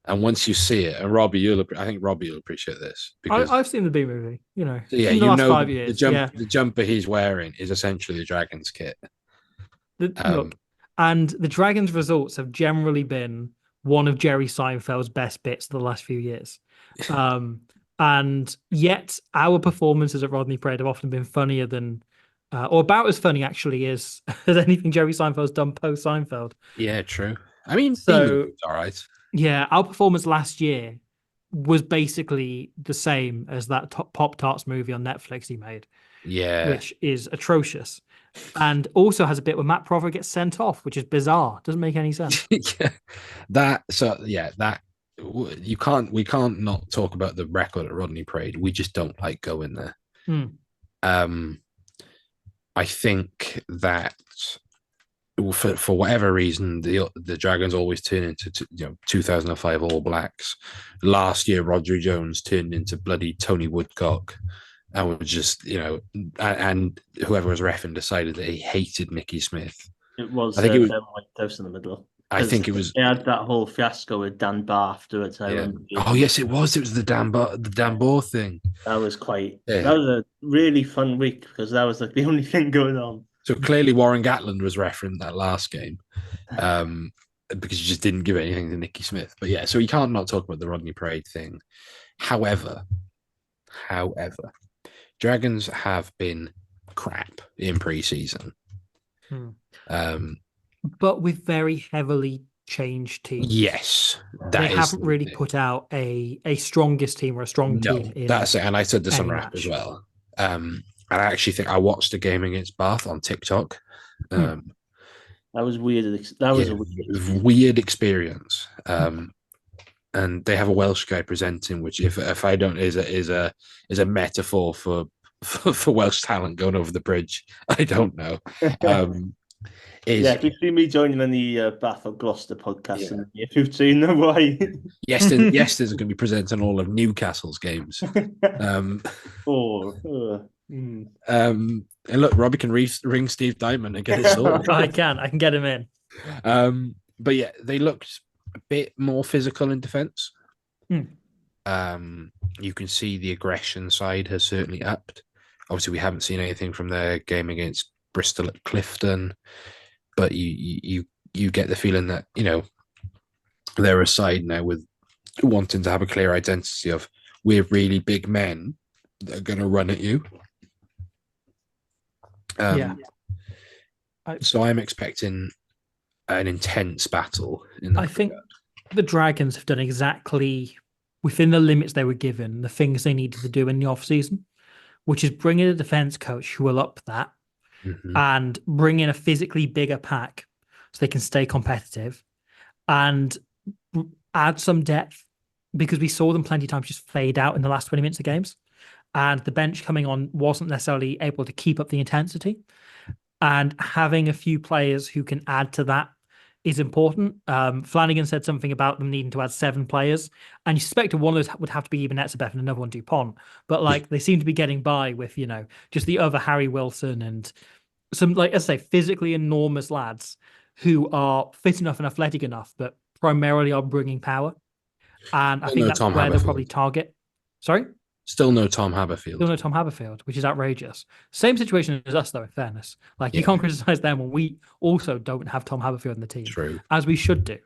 And once you see it, and I think Robbie will appreciate this. Because I've seen the B movie, yeah, in the last 5 years. The jumper he's wearing is essentially the Dragons kit. Look, and the Dragons' results have generally been one of Jerry Seinfeld's best bits of the last few years. And yet our performances at Rodney Parade have often been funnier than, or about as funny actually as anything Jerry Seinfeld's done post Seinfeld. Yeah, true. I mean, so all right. Yeah, our performance last year was basically the same as that Pop Tarts movie on Netflix he made. Yeah, which is atrocious, and also has a bit where Matt Prover gets sent off, which is bizarre. Doesn't make any sense. We can't not talk about the record at Rodney Parade. We just don't like going there. I think that for whatever reason, the Dragons always turn into 2005 All Blacks. Last year, Rodri Jones turned into bloody Tony Woodcock. And was just, and whoever was reffing decided that he hated Mickey Smith. It was Ben Whitehouse in the middle. I think it was. They had that whole fiasco with Dan Barr afterwards. I Yeah. remember. Oh yes, it was. It was the Dambo thing. That was quite. Yeah. That was a really fun week because that was like the only thing going on. So clearly Warren Gatland was referenced that last game, because you just didn't give anything to Nicky Smith. But yeah, so you can't not talk about the Rodney Parade thing. However, Dragons have been crap in pre-season. But with very heavily changed teams. Yes, they haven't really put out a strongest team or a strong team. That's it. And I said this on Rap match. as well. And I actually think I watched a game against Bath on TikTok. That was weird. That was a weird experience. And they have a Welsh guy presenting, which if I don't is a metaphor for Welsh talent going over the bridge. I don't know. If you see me joining any Bath or Gloucester podcast in the near future, you know why. Yes, there's going to be presenting all of Newcastle's games. And look, Robbie can ring Steve Diamond and get it sorted. I can get him in. But yeah, they looked a bit more physical in defence. You can see the aggression side has certainly upped. Obviously, we haven't seen anything from their game against Bristol at Clifton, but you get the feeling that, you know, they're a side now with wanting to have a clear identity of we're really big men that are going to run at you. So I'm expecting an intense battle. I think the Dragons have done exactly within the limits they were given, the things they needed to do in the off-season, which is bring in a defence coach who will up that and bring in a physically bigger pack so they can stay competitive and add some depth, because we saw them plenty of times just fade out in the last 20 minutes of games. And the bench coming on wasn't necessarily able to keep up the intensity. And having a few players who can add to that is important. Flanagan said something about them needing to add 7 players, and you suspected one of those would have to be Eben Etzebeth and another one Dupont. But like they seem to be getting by with, you know, just the other Harry Wilson and some, like I say, physically enormous lads who are fit enough and athletic enough, but primarily are bringing power. And I think that's where they'll probably target. Sorry? Still no Tom Haberfield. Which is outrageous. Same situation as us, though, in fairness. Like, you can't criticize them when we also don't have Tom Haberfield in the team. True. As we should do.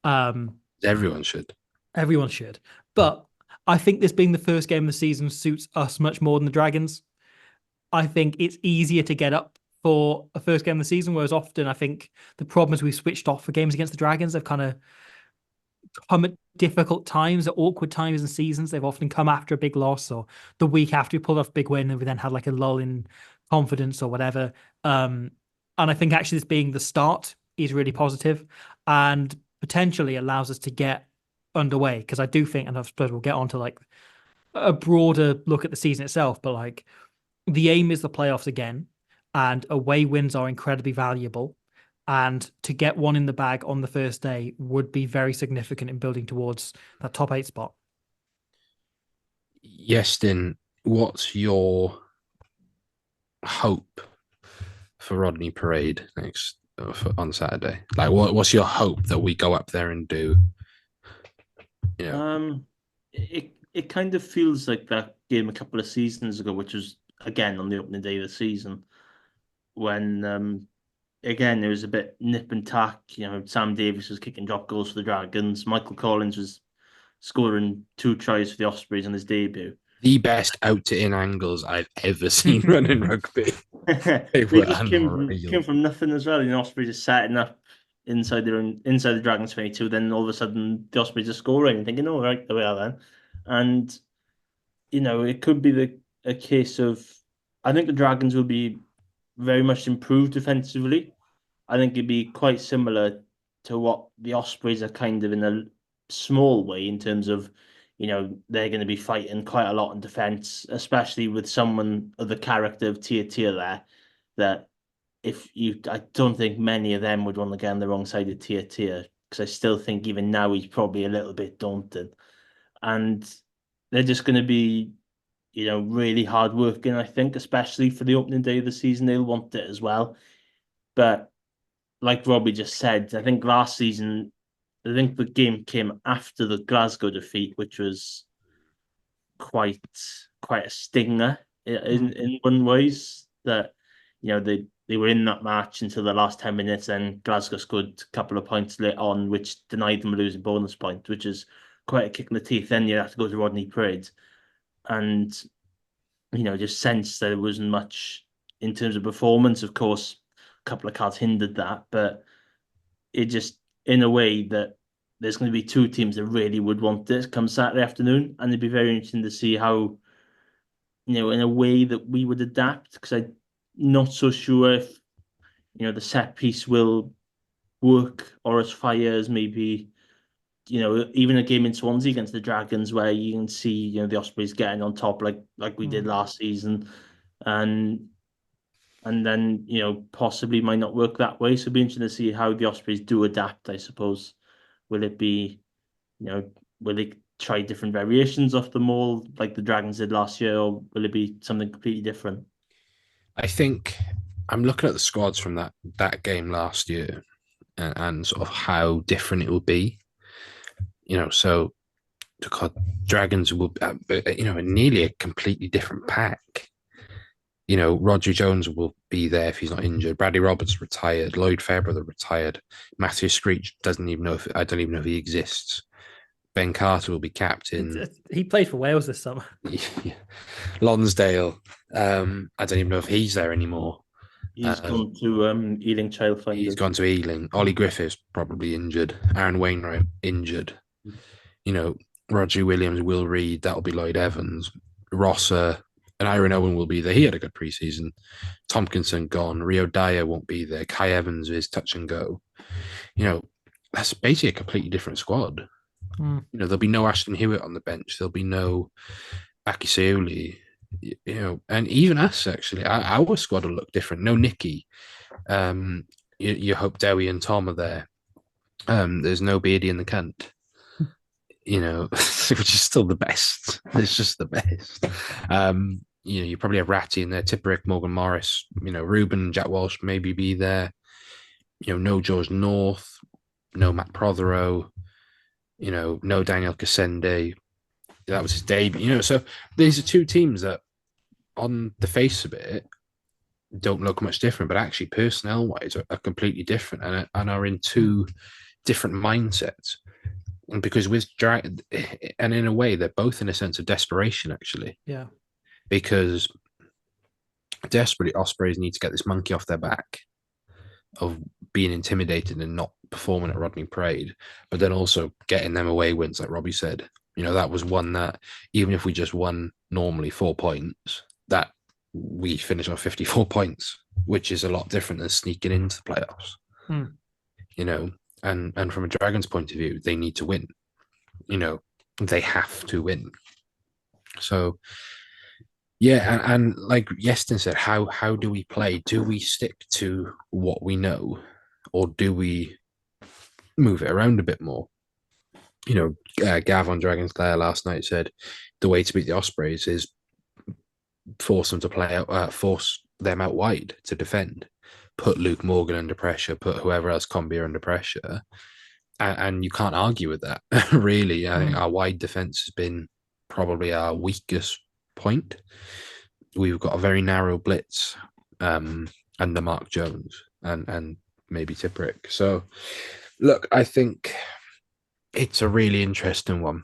Everyone should. Everyone should. But I think this being the first game of the season suits us much more than the Dragons. I think it's easier to get up for a first game of the season, whereas often I think the problem is we've switched off for games against the Dragons. They've kind of come at difficult times, at awkward times in seasons. They've often come after a big loss or the week after we pulled off a big win and we then had like a lull in confidence or whatever. And I think actually this being the start is really positive and potentially allows us to get underway, because I do think, and I suppose we'll get on to like a broader look at the season itself, but like the aim is the playoffs again, and away wins are incredibly valuable. And to get one in the bag on the first day would be very significant in building towards that top 8 spot. Yestin, what's your hope for Rodney Parade on Saturday? Like, what's your hope that we go up there and do? You know? It kind of feels like that game a couple of seasons ago, which was again on the opening day of the season, when again it was a bit nip and tack. You know, Sam Davies was kicking drop goals for the Dragons. Michael Collins was scoring 2 tries for the Ospreys on his debut. The best out to in angles I've ever seen running rugby. They just came from nothing as well. You know, Ospreys just setting up inside the Dragons 22. Then all of a sudden the Ospreys are scoring and thinking, "Oh, right, there we are then." And you know, it could be a case of, I think the Dragons will be very much improved defensively. I think it'd be quite similar to what the Ospreys are kind of in a small way, in terms of, you know, they're going to be fighting quite a lot in defence, especially with someone of the character of Tia there, that I don't think many of them would want to get on the wrong side of Tia, because I still think even now he's probably a little bit daunted. And they're just going to be, you know, really hard working, I think, especially for the opening day of the season. They'll want it as well. But like Robbie just said, I think last season, I think the game came after the Glasgow defeat, which was quite quite a stinger in one ways that they were in that match until the last 10 minutes, and Glasgow scored a couple of points late on, which denied them a losing bonus point, which is quite a kick in the teeth. Then you have to go to Rodney Parade, and just sense there wasn't much in terms of performance. Of course, a couple of cards hindered that, but it just in a way that there's going to be two teams that really would want this come Saturday afternoon, and it'd be very interesting to see how, in a way that we would adapt, because I'm not so sure if, the set piece will work or as fire as maybe, even a game in Swansea against the Dragons where you can see, the Ospreys getting on top like we did last season, and then possibly might not work that way. So it'd be interesting to see how the Ospreys do adapt, I suppose. Will it be, will they try different variations of the all like the Dragons did last year, or will it be something completely different? I think I'm looking at the squads from that game last year, and sort of how different it will be. So the Dragons will, nearly a completely different pack. Roger Jones will be there if he's not injured. Bradley Roberts retired. Lloyd Fairbrother retired. Matthew Screech I don't even know if he exists. Ben Carter will be captain. He played for Wales this summer. Yeah. Lonsdale, I don't even know if he's there anymore. He's gone to Ealing Childfinder. He's gone to Ealing. Ollie Griffiths probably injured. Aaron Wainwright injured. Roger Williams, Will Reed, that'll be Lloyd Evans. Rosser and Aaron Owen will be there. He had a good preseason. Tompkinson gone. Rio Dyer won't be there. Kai Evans is touch and go. That's basically a completely different squad. There'll be no Ashton Hewitt on the bench. There'll be no Aki Seuli, and even us, actually. Our squad will look different. No Nicky. You hope Dewi and Tom are there. There's no Beardy in the cunt. Which is still the best. It's just the best. You probably have Ratty in there, Tipperick, Morgan Morris, Ruben, Jack Walsh maybe be there. No George North, no Matt Prothero, no Daniel Cassende. That was his debut. So these are two teams that, on the face of it, don't look much different, but actually personnel-wise are completely different and are in two different mindsets. And because and in a way, they're both in a sense of desperation, actually. Yeah. Because desperately, Ospreys need to get this monkey off their back of being intimidated and not performing at Rodney Parade, but then also getting them away wins, like Robbie said. That was one that even if we just won normally 4 points, that we finish on 54 points, which is a lot different than sneaking into the playoffs. And from a Dragons point of view, they need to win. They have to win. So, yeah, and like Yeston said, how do we play? Do we stick to what we know, or do we move it around a bit more? Gav on Dragons Lair last night said the way to beat the Ospreys is force them to play out, force them out wide to defend. Put Luke Morgan under pressure, put whoever else Combier under pressure. And you can't argue with that, really. I think our wide defence has been probably our weakest point. We've got a very narrow blitz under Mark Jones and maybe Tipperick. So, look, I think it's a really interesting one.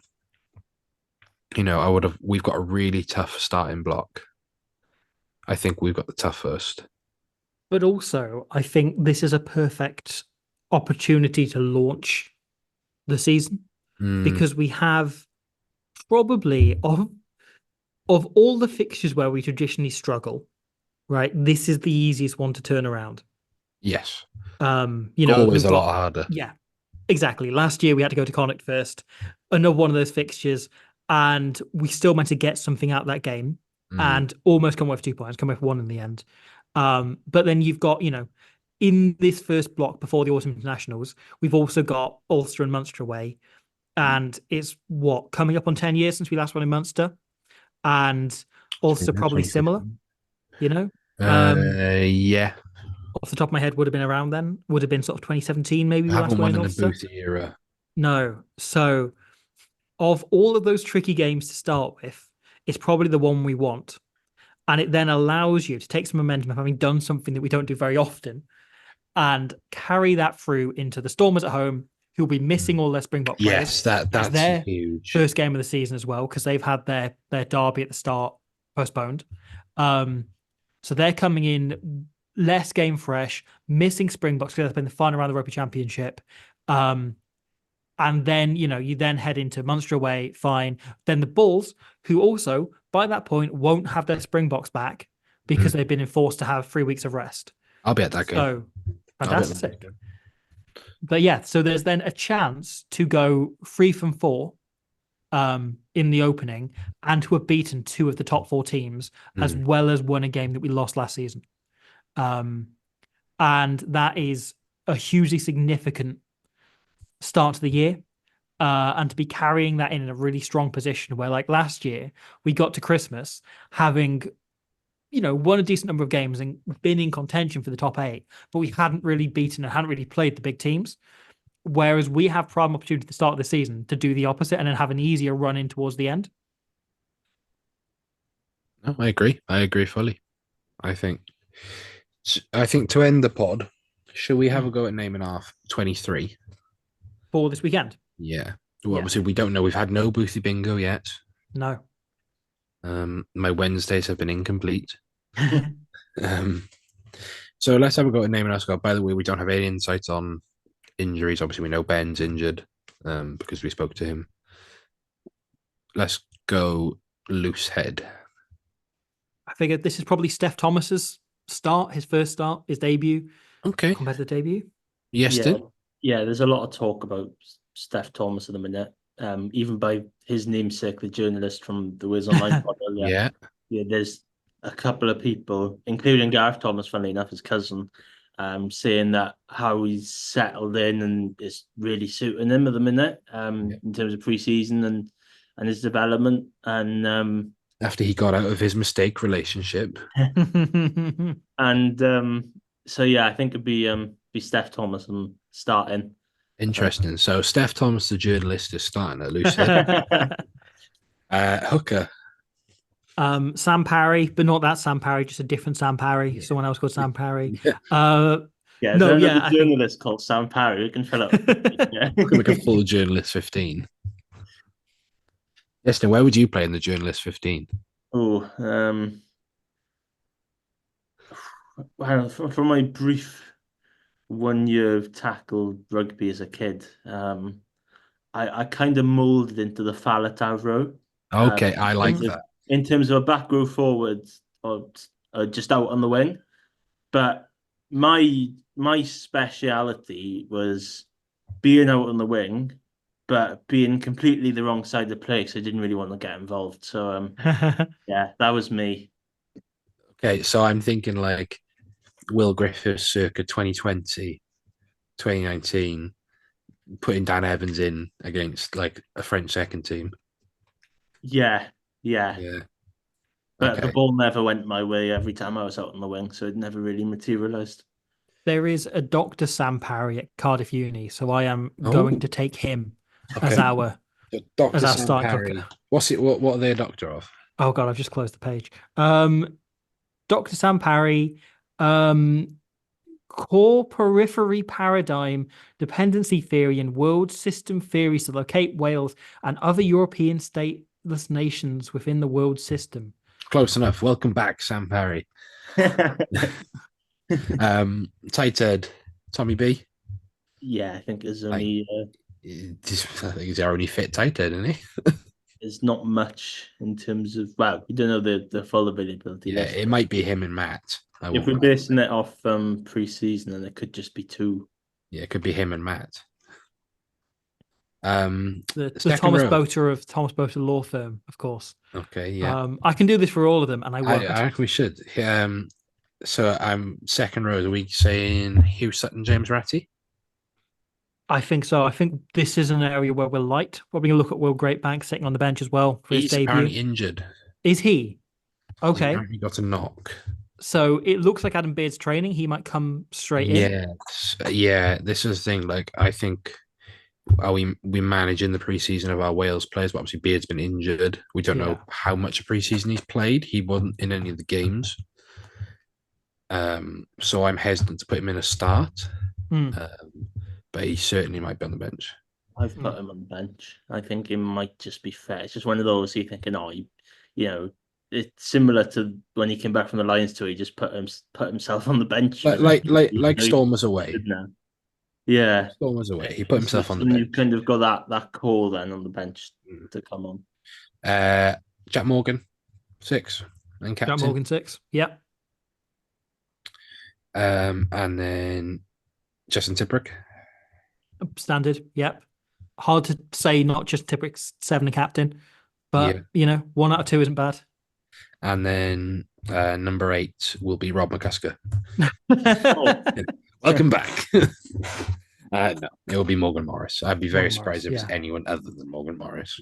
We've got a really tough starting block. I think we've got the toughest. But also, I think this is a perfect opportunity to launch the season because we have probably of all the fixtures where we traditionally struggle, right? This is the easiest one to turn around. Yes. Always a lot harder. Yeah, exactly. Last year we had to go to Connacht first, another one of those fixtures, and we still meant to get something out of that game and almost come away with 2 points, come away with 1 in the end. But then you've got, in this first block before the autumn internationals, we've also got Ulster and Munster away. And it's coming up on 10 years since we last won in Munster. And Ulster probably similar, Yeah. off the top of my head would have been around then. Would have been sort of 2017, maybe I we last haven't won won in in the Ulster. Boothie era. No. So, of all of those tricky games to start with, it's probably the one we want. And it then allows you to take some momentum of having done something that we don't do very often and carry that through into the Stormers at home, who'll be missing all their Springbok players. Yes, It's that's their huge. first game of the season as well, because they've had their derby at the start postponed. So they're coming in less game fresh, missing Springboks because they've been the final round of the Rugby Championship. And then, you then head into Munster away, fine. Then the Bulls, who also, by that point, won't have their Springboks back because they've been enforced to have 3 weeks of rest. I'll be at that game. So, fantastic. But yeah, so there's then a chance to go 3 from 4 in the opening and to have beaten 2 of the top 4 teams, as well as won a game that we lost last season. And that is a hugely significant start to the year. And to be carrying that in a really strong position where, like last year, we got to Christmas having, won a decent number of games and been in contention for the top 8, but we hadn't really beaten and hadn't really played the big teams. Whereas we have prime opportunity at the start of the season to do the opposite and then have an easier run in towards the end. No, I agree. I agree fully. I think to end the pod, should we have a go at naming off 23 for this weekend? Yeah. Well, obviously we don't know. We've had no Boothie bingo yet. No. My Wednesdays have been incomplete. So let's have a go at naming our squad. By the way, we don't have any insights on injuries. Obviously, we know Ben's injured because we spoke to him. Let's go loose head. I figured this is probably Steph Thomas's start, his first start, his debut. Okay. Competitive debut. Yes, yeah, there's a lot of talk about Steph Thomas at the minute. Even by his namesake, the journalist from the Wiz Online pod earlier. Yeah, there's a couple of people, including Gareth Thomas, funnily enough, his cousin, saying that how he's settled in and is really suiting him at the minute in terms of pre-season and his development. And after he got out of his mistake relationship. And so yeah, I think it'd be Steph Thomas and starting. Interesting. So Steph Thomas, the journalist, is starting at loose head. Hooker. Sam Parry, but not that Sam Parry, just a different Sam Parry. Yeah. Someone else called Sam Parry. A journalist called Sam Parry. We can fill up. Like a full journalist 15. Yes, then where would you play in the journalist 15? Oh, from my brief 1 year of tackle rugby as a kid, I kind of molded into the Falatau row. Okay, I like that. In terms of a back row forward or just out on the wing. But my speciality was being out on the wing, but being completely the wrong side of the play, so I didn't really want to get involved. So yeah, that was me. Okay, so I'm thinking like Will Griffiths circa 2020, 2019, putting Dan Evans in against like a French second team. Yeah. But okay. The ball never went my way every time I was out on the wing, so it never really materialised. There is a Dr. Sam Parry at Cardiff Uni, so I am going to take him as our starting hooker. What's it? What are they a doctor of? Oh God, I've just closed the page. Dr. Sam Parry, core periphery paradigm, dependency theory, and world system theories to locate Wales and other European stateless nations within the world system. Close enough. Welcome back, Sam Parry. Tight head, Tommy B. Yeah, I think there's only. I think he's our only fit tight head, isn't he? There's not much in terms of. Well, we don't know the full availability. Yeah, it might be him and Matt. If we're basing it off pre-season, then it could just be 2. Yeah, it could be him and Matt. The Thomas Boter of Thomas Boter Law Firm, of course. Okay, yeah. I can do this for all of them, and I won't. I reckon we should. So I'm second row. Are we saying Hugh Sutton, James Ratty? I think so. I think this is an area where we're light. We're going to look at Will Greatbank sitting on the bench as well for his debut. He's apparently injured. Is he? Okay. He got a knock. So it looks like Adam Beard's training. He might come straight in. Yes, yeah. This is the thing. Like, I think we manage in the preseason of our Wales players, but obviously Beard's been injured. We don't know how much of preseason he's played. He wasn't in any of the games. So I'm hesitant to put him in a start. But he certainly might be on the bench. I've put him on the bench. I think it might just be fair. It's just one of those you thinking, it's similar to when he came back from the Lions tour. He just put himself on the bench. Like Storm was away. Yeah, Storm was away. He put himself on the bench. bench. You kind of got that call then on the bench to come on. Jack Morgan, 6, and captain. Jack Morgan 6. Yep. And then Justin Tipuric. Standard. Yep. Hard to say not just Tipuric's 7 and captain, but 1 out of 2 isn't bad. And then number 8 will be Rob McCusker. Welcome back. No, it will be Morgan Morris. I'd be very surprised if it's anyone other than Morgan Morris.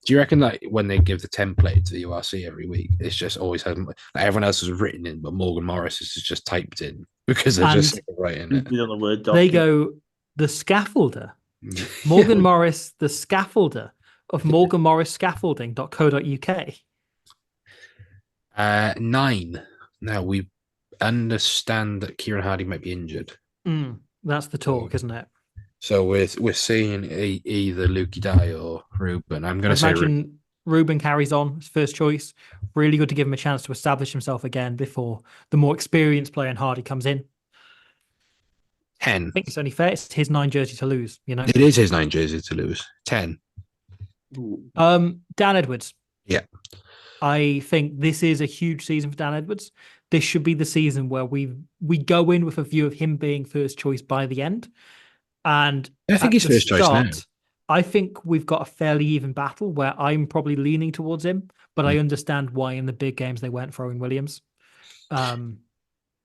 Do you reckon that when they give the template to the URC every week, it's just always has like everyone else is written in, but Morgan Morris is just typed in because they're just writing it. They go the scaffolder, Morgan Morris, the scaffolder of Morgan Morris Scaffolding.co.uk. 9. Now we understand that Kieran Hardy might be injured. That's the talk, isn't it? So we're seeing either Lukey Dye or Ruben. I'm going to say Ruben carries on his first choice. Really good to give him a chance to establish himself again before the more experienced player in Hardy comes in. 10. I think it's only fair. It's his 9 jersey to lose. It is his 9 jersey to lose. 10. Dan Edwards. Yeah. I think this is a huge season for Dan Edwards. This should be the season where we go in with a view of him being first choice by the end. And I think he's first choice now. I think we've got a fairly even battle where I'm probably leaning towards him, but I understand why in the big games they went for Owen Williams. And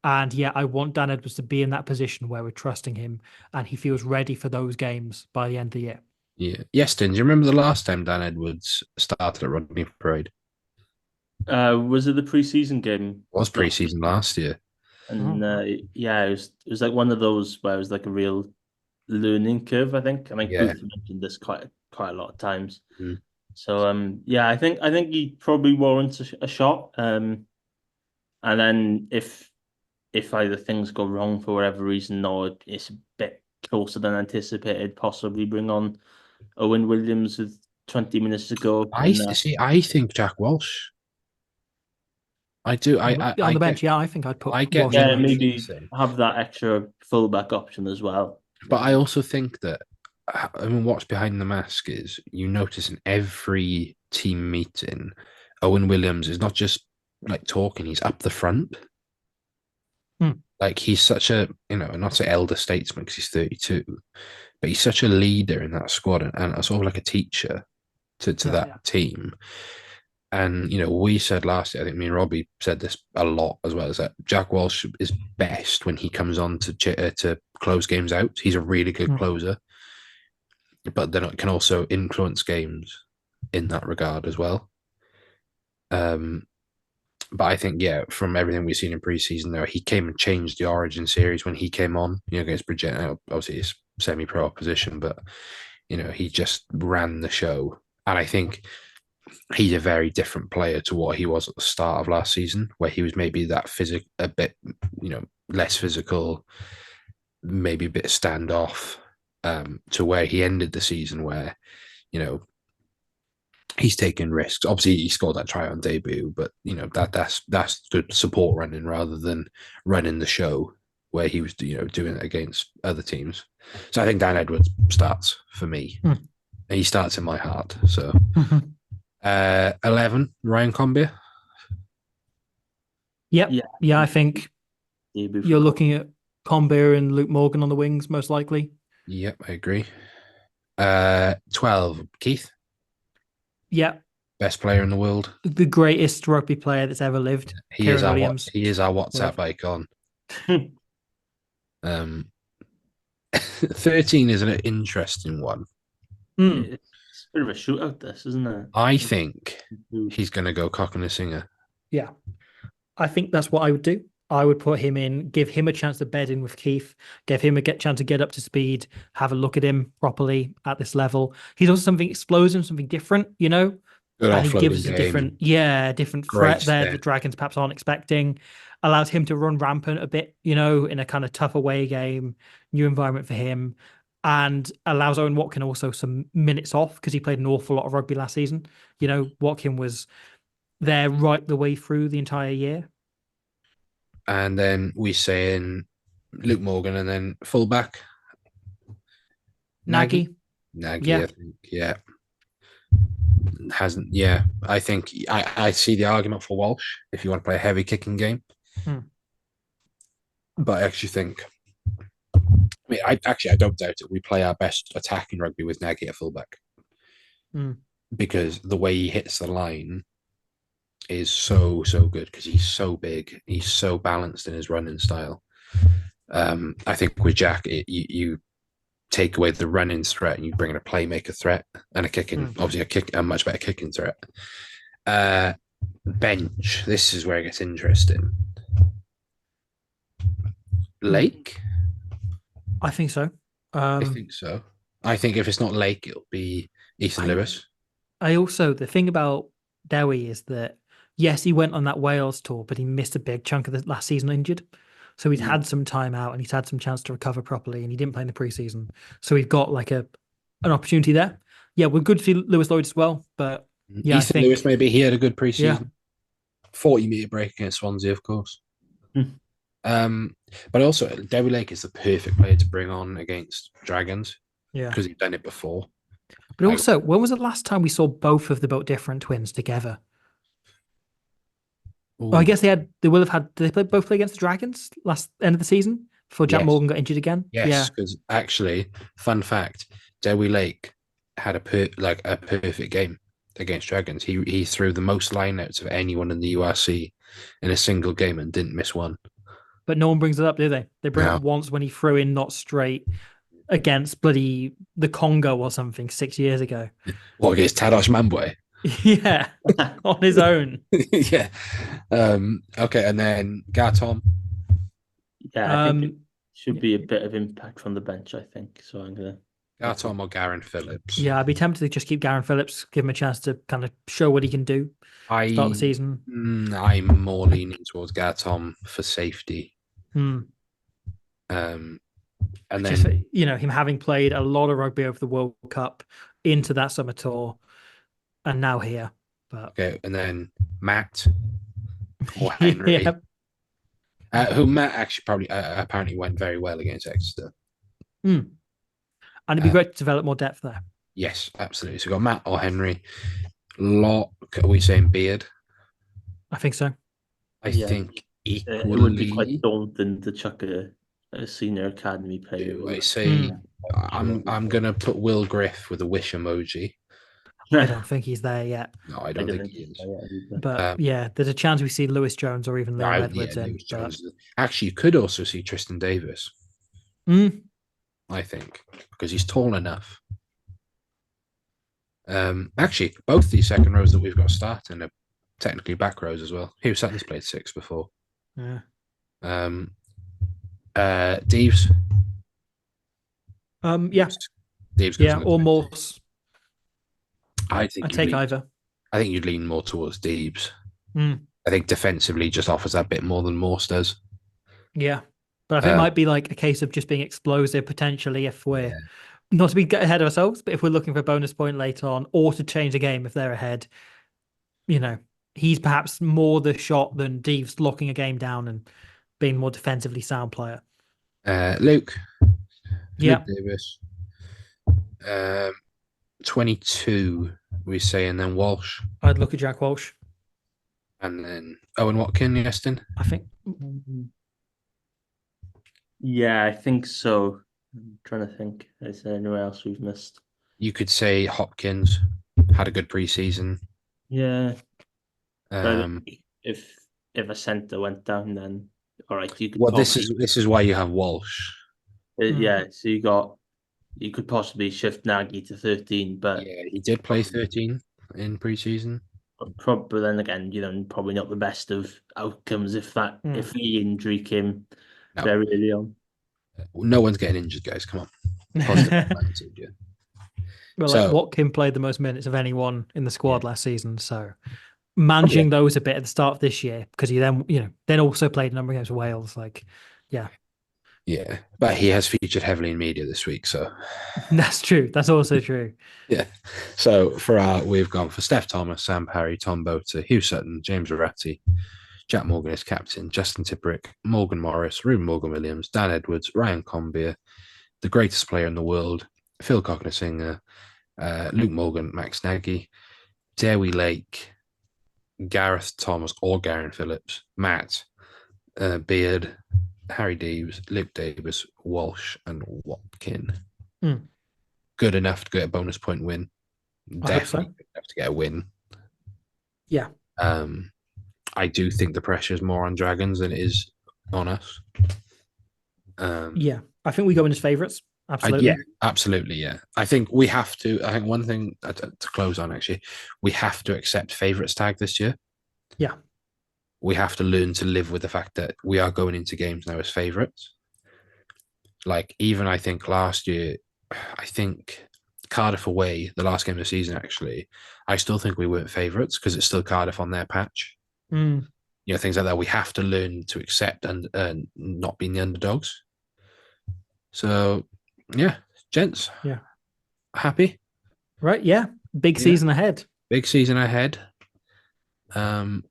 I want Dan Edwards to be in that position where we're trusting him and he feels ready for those games by the end of the year. Yeah. Yeston, do you remember the last time Dan Edwards started at Rodney Parade? Was it the preseason game? It was preseason last year. And it was like one of those where it was like a real learning curve, I think. I mean, Booth mentioned this quite a lot of times. So I think he probably warrants a shot. And then if either things go wrong for whatever reason or it's a bit closer than anticipated, possibly bring on Owen Williams with 20 minutes to go. I think Jack Walsh. I do. On the bench, I think I'd put. Maybe have that extra fullback option as well. But I also think that what's behind the mask is you notice in every team meeting, Owen Williams is not just like talking; he's up the front. Like he's such a not to say elder statesman because he's 32, but he's such a leader in that squad and sort of like a teacher to that team. And, we said last year, I think me and Robbie said this a lot as well, is that Jack Walsh is best when he comes on to close games out. He's a really good closer, but then can also influence games in that regard as well. But I think, from everything we've seen in preseason, though, he came and changed the Origin series when he came on, against Bridget. Obviously, it's semi-pro opposition, but, he just ran the show. And I think he's a very different player to what he was at the start of last season, where he was maybe that a bit, less physical, maybe a bit standoff, to where he ended the season where, he's taking risks. Obviously, he scored that try on debut, but, that's good support running rather than running the show where he was, doing it against other teams. So I think Dan Edwards starts for me. He starts in my heart, so... 11, Ryan Combier. Yep. Yeah, I think you're looking at Combier and Luke Morgan on the wings, most likely. Yep, I agree. 12, Keith. Yep. Best player in the world. The greatest rugby player that's ever lived. He is our WhatsApp icon. 13 is an interesting one. It's a bit of a shootout, this, isn't it? I think he's going to go Cock and a Singer. Yeah. I think that's what I would do. I would put him in, give him a chance to bed in with Keith, give him a chance to get up to speed, have a look at him properly at this level. He's also something explosive, something different, Good and he offloading gives us a game. different Great threat there step. that Dragons perhaps aren't expecting. Allows him to run rampant a bit, in a kind of tough away game, new environment for him, and allows Owen Watkin also some minutes off because he played an awful lot of rugby last season. Watkin was there right the way through the entire year. And then we say in Luke Morgan and then fullback. Nagy. Nagy, Yeah. I think. Yeah. I think I see the argument for Walsh if you want to play a heavy kicking game. But I actually think, I don't doubt it. We play our best attacking rugby with Nagy at fullback because the way he hits the line is so good because he's so big, he's so balanced in his running style. I think with Jack, you take away the running threat and you bring in a playmaker threat and a kicking, obviously a much better kicking threat. Bench. This is where it gets interesting. Lake. I think so. I think so. I think if it's not Lake, it'll be Ethan Lewis. The thing about Dewi is that, yes, he went on that Wales tour, but he missed a big chunk of the last season injured. So he's had some time out and he's had some chance to recover properly, and he didn't play in the preseason. So we've got like an opportunity there. Yeah, we're good to see Lewis Lloyd as well. But yeah, Ethan Lewis, maybe he had a good preseason. Yeah. 40-meter break against Swansea, of course. But also, Dewi Lake is the perfect player to bring on against Dragons. Yeah. Because he's done it before. But also, when was the last time we saw both of the Boat Different twins together? Well, I guess did they both play against the Dragons last end of the season before Jack Morgan got injured again? Yes, because actually, fun fact, Dewi Lake had a perfect game against Dragons. He threw the most lineouts of anyone in the URC in a single game and didn't miss one. But no one brings it up, do they? They bring it up once when he threw in not straight against bloody the Congo or something 6 years ago. What, against Tadash Mambwe? Yeah, on his own. Yeah. Okay, and then Gartom. Yeah, I think it should be a bit of impact from the bench, I think. So I'm going to... Gartom or Garen Phillips. Yeah, I'd be tempted to just keep Garen Phillips, give him a chance to kind of show what he can do. Start the season. I'm more leaning towards Gartom for safety. And then just, him having played a lot of rugby over the World Cup into that summer tour and now here. But okay, and then Matt or Henry. Who Matt actually probably apparently went very well against Exeter. And it'd be great to develop more depth there. Yes, absolutely. So we've got Matt or Henry. Locke, are we saying Beard? I think so. I think equally. It would be quite daunting to chuck a senior academy player. I say I'm gonna put Will Griff with a wish emoji. I don't think he's there yet. No, I don't think he is. But there's a chance we see Lewis Jones or even Liam Edwards in. Actually, you could also see Tristan Davis. I think, because he's tall enough. Actually, both these second rows that we've got starting are technically back rows as well. Hugh Sutton's played 6 before. Yeah. Deeves. Yeah. Deeves. Yeah, or Morse. I think I'd take either. I think you'd lean more towards Deeves. I think defensively just offers that bit more than Morse does. Yeah. But I think it might be like a case of just being explosive potentially if we're not to be get ahead of ourselves, but if we're looking for a bonus point later on or to change the game if they're ahead, he's perhaps more the shot than Deeves locking a game down and being more defensively sound player. Luke. Yeah. Luke Davis. 22, we say, and then Walsh. I'd look at Jack Walsh. And then Owen Watkin, Yeston? I think. Yeah, I think so. I'm trying to think. Is there anywhere else we've missed? You could say Hopkins had a good preseason. Yeah. If a centre went down, then all right. You could this is why you have Walsh. Yeah, so you could possibly shift Nagy to 13, but yeah, he did play 13 in preseason. But then again, probably not the best of outcomes if the injury came very early on. No one's getting injured, guys. Come on. Positive attitude, yeah. Well, like Watkin played the most minutes of anyone in the squad last season, so managing those a bit at the start of this year, because he then also played a number of games for Wales. Yeah, but he has featured heavily in media this week, so that's true. That's also true. Yeah. So we've gone for Steph Thomas, Sam Parry, Tom Boter, Hugh Sutton, James Verratti, Jack Morgan as captain, Justin Tipperick, Morgan Morris, Ruben Morgan Williams, Dan Edwards, Ryan Combier, the greatest player in the world, Phil Cocknessinger, Luke Morgan, Max Nagy, Dewi Lake, Gareth Thomas or Garen Phillips, Matt, Beard, Harry Deeves, Luke Davis, Walsh, and Watkin. Good enough to get a bonus point win. Definitely good enough to get a win. Yeah. I do think the pressure is more on Dragons than it is on us. Yeah. I think we go in as favourites. Absolutely. Yeah, absolutely. Yeah. I think we have to. I think one thing to close on, actually, we have to accept favourites tag this year. Yeah. We have to learn to live with the fact that we are going into games now as favourites. Like, even I think last year, I think Cardiff away, the last game of the season, actually, I still think we weren't favourites because it's still Cardiff on their patch. Things like that. We have to learn to accept and not being the underdogs. So, yeah, gents. Yeah. Happy? Right, yeah. Big season ahead. Big season ahead. I'm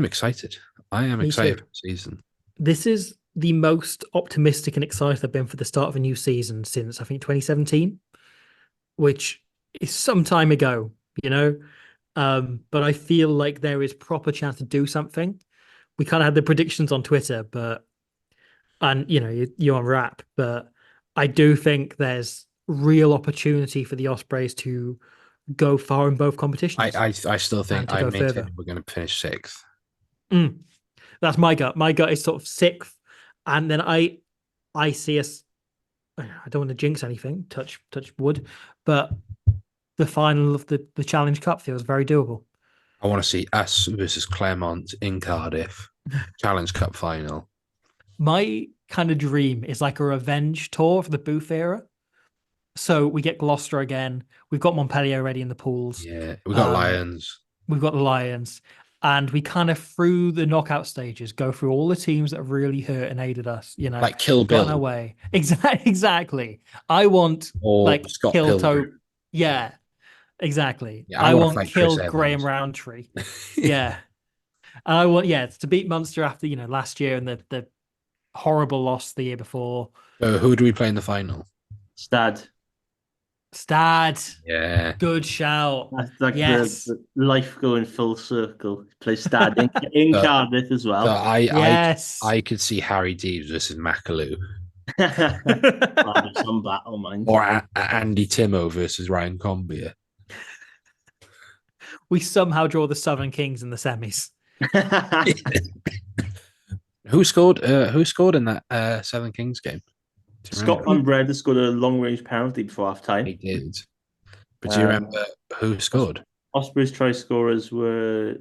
excited. I am excited for the season. This is the most optimistic and excited I've been for the start of a new season since, I think, 2017, which is some time ago, but I feel like there is proper chance to do something. We kind of had the predictions on Twitter, you're on Wrap, but I do think there's real opportunity for the Ospreys to go far in both competitions. I still think we're going to finish 6th. That's my gut. My gut is sort of 6th, and then I see us. I don't want to jinx anything, touch wood, but the final of the Challenge Cup feels very doable. I want to see us versus Claremont in Cardiff, Challenge Cup final. My kind of dream is like a revenge tour for the Booth era. So we get Gloucester again. We've got Montpellier already in the pools. Yeah, we've got Lions. We've got the Lions. And we kind of, through the knockout stages, go through all the teams that have really hurt and aided us, Like Kill Bill. Our way. Exactly. I want Scott Kill Pilgrim. Yeah, exactly. Yeah, I want Kill Graham Roundtree. Yeah. And I want, to beat Munster after, last year and the horrible loss the year before. So who do we play in the final? Stad. Yeah. Good shout. That's like the life going full circle. Play Stad in Cardiff as well. So I could see Harry Deeves versus Macaloo. Some battle, mind. Or Andy Timo versus Ryan Combier. We somehow draw the Southern Kings in the semis. Who scored in that Southern Kings game? Scott Van Breda scored a long-range penalty before half-time. He did. But do you remember who scored? Ospreys try scorers were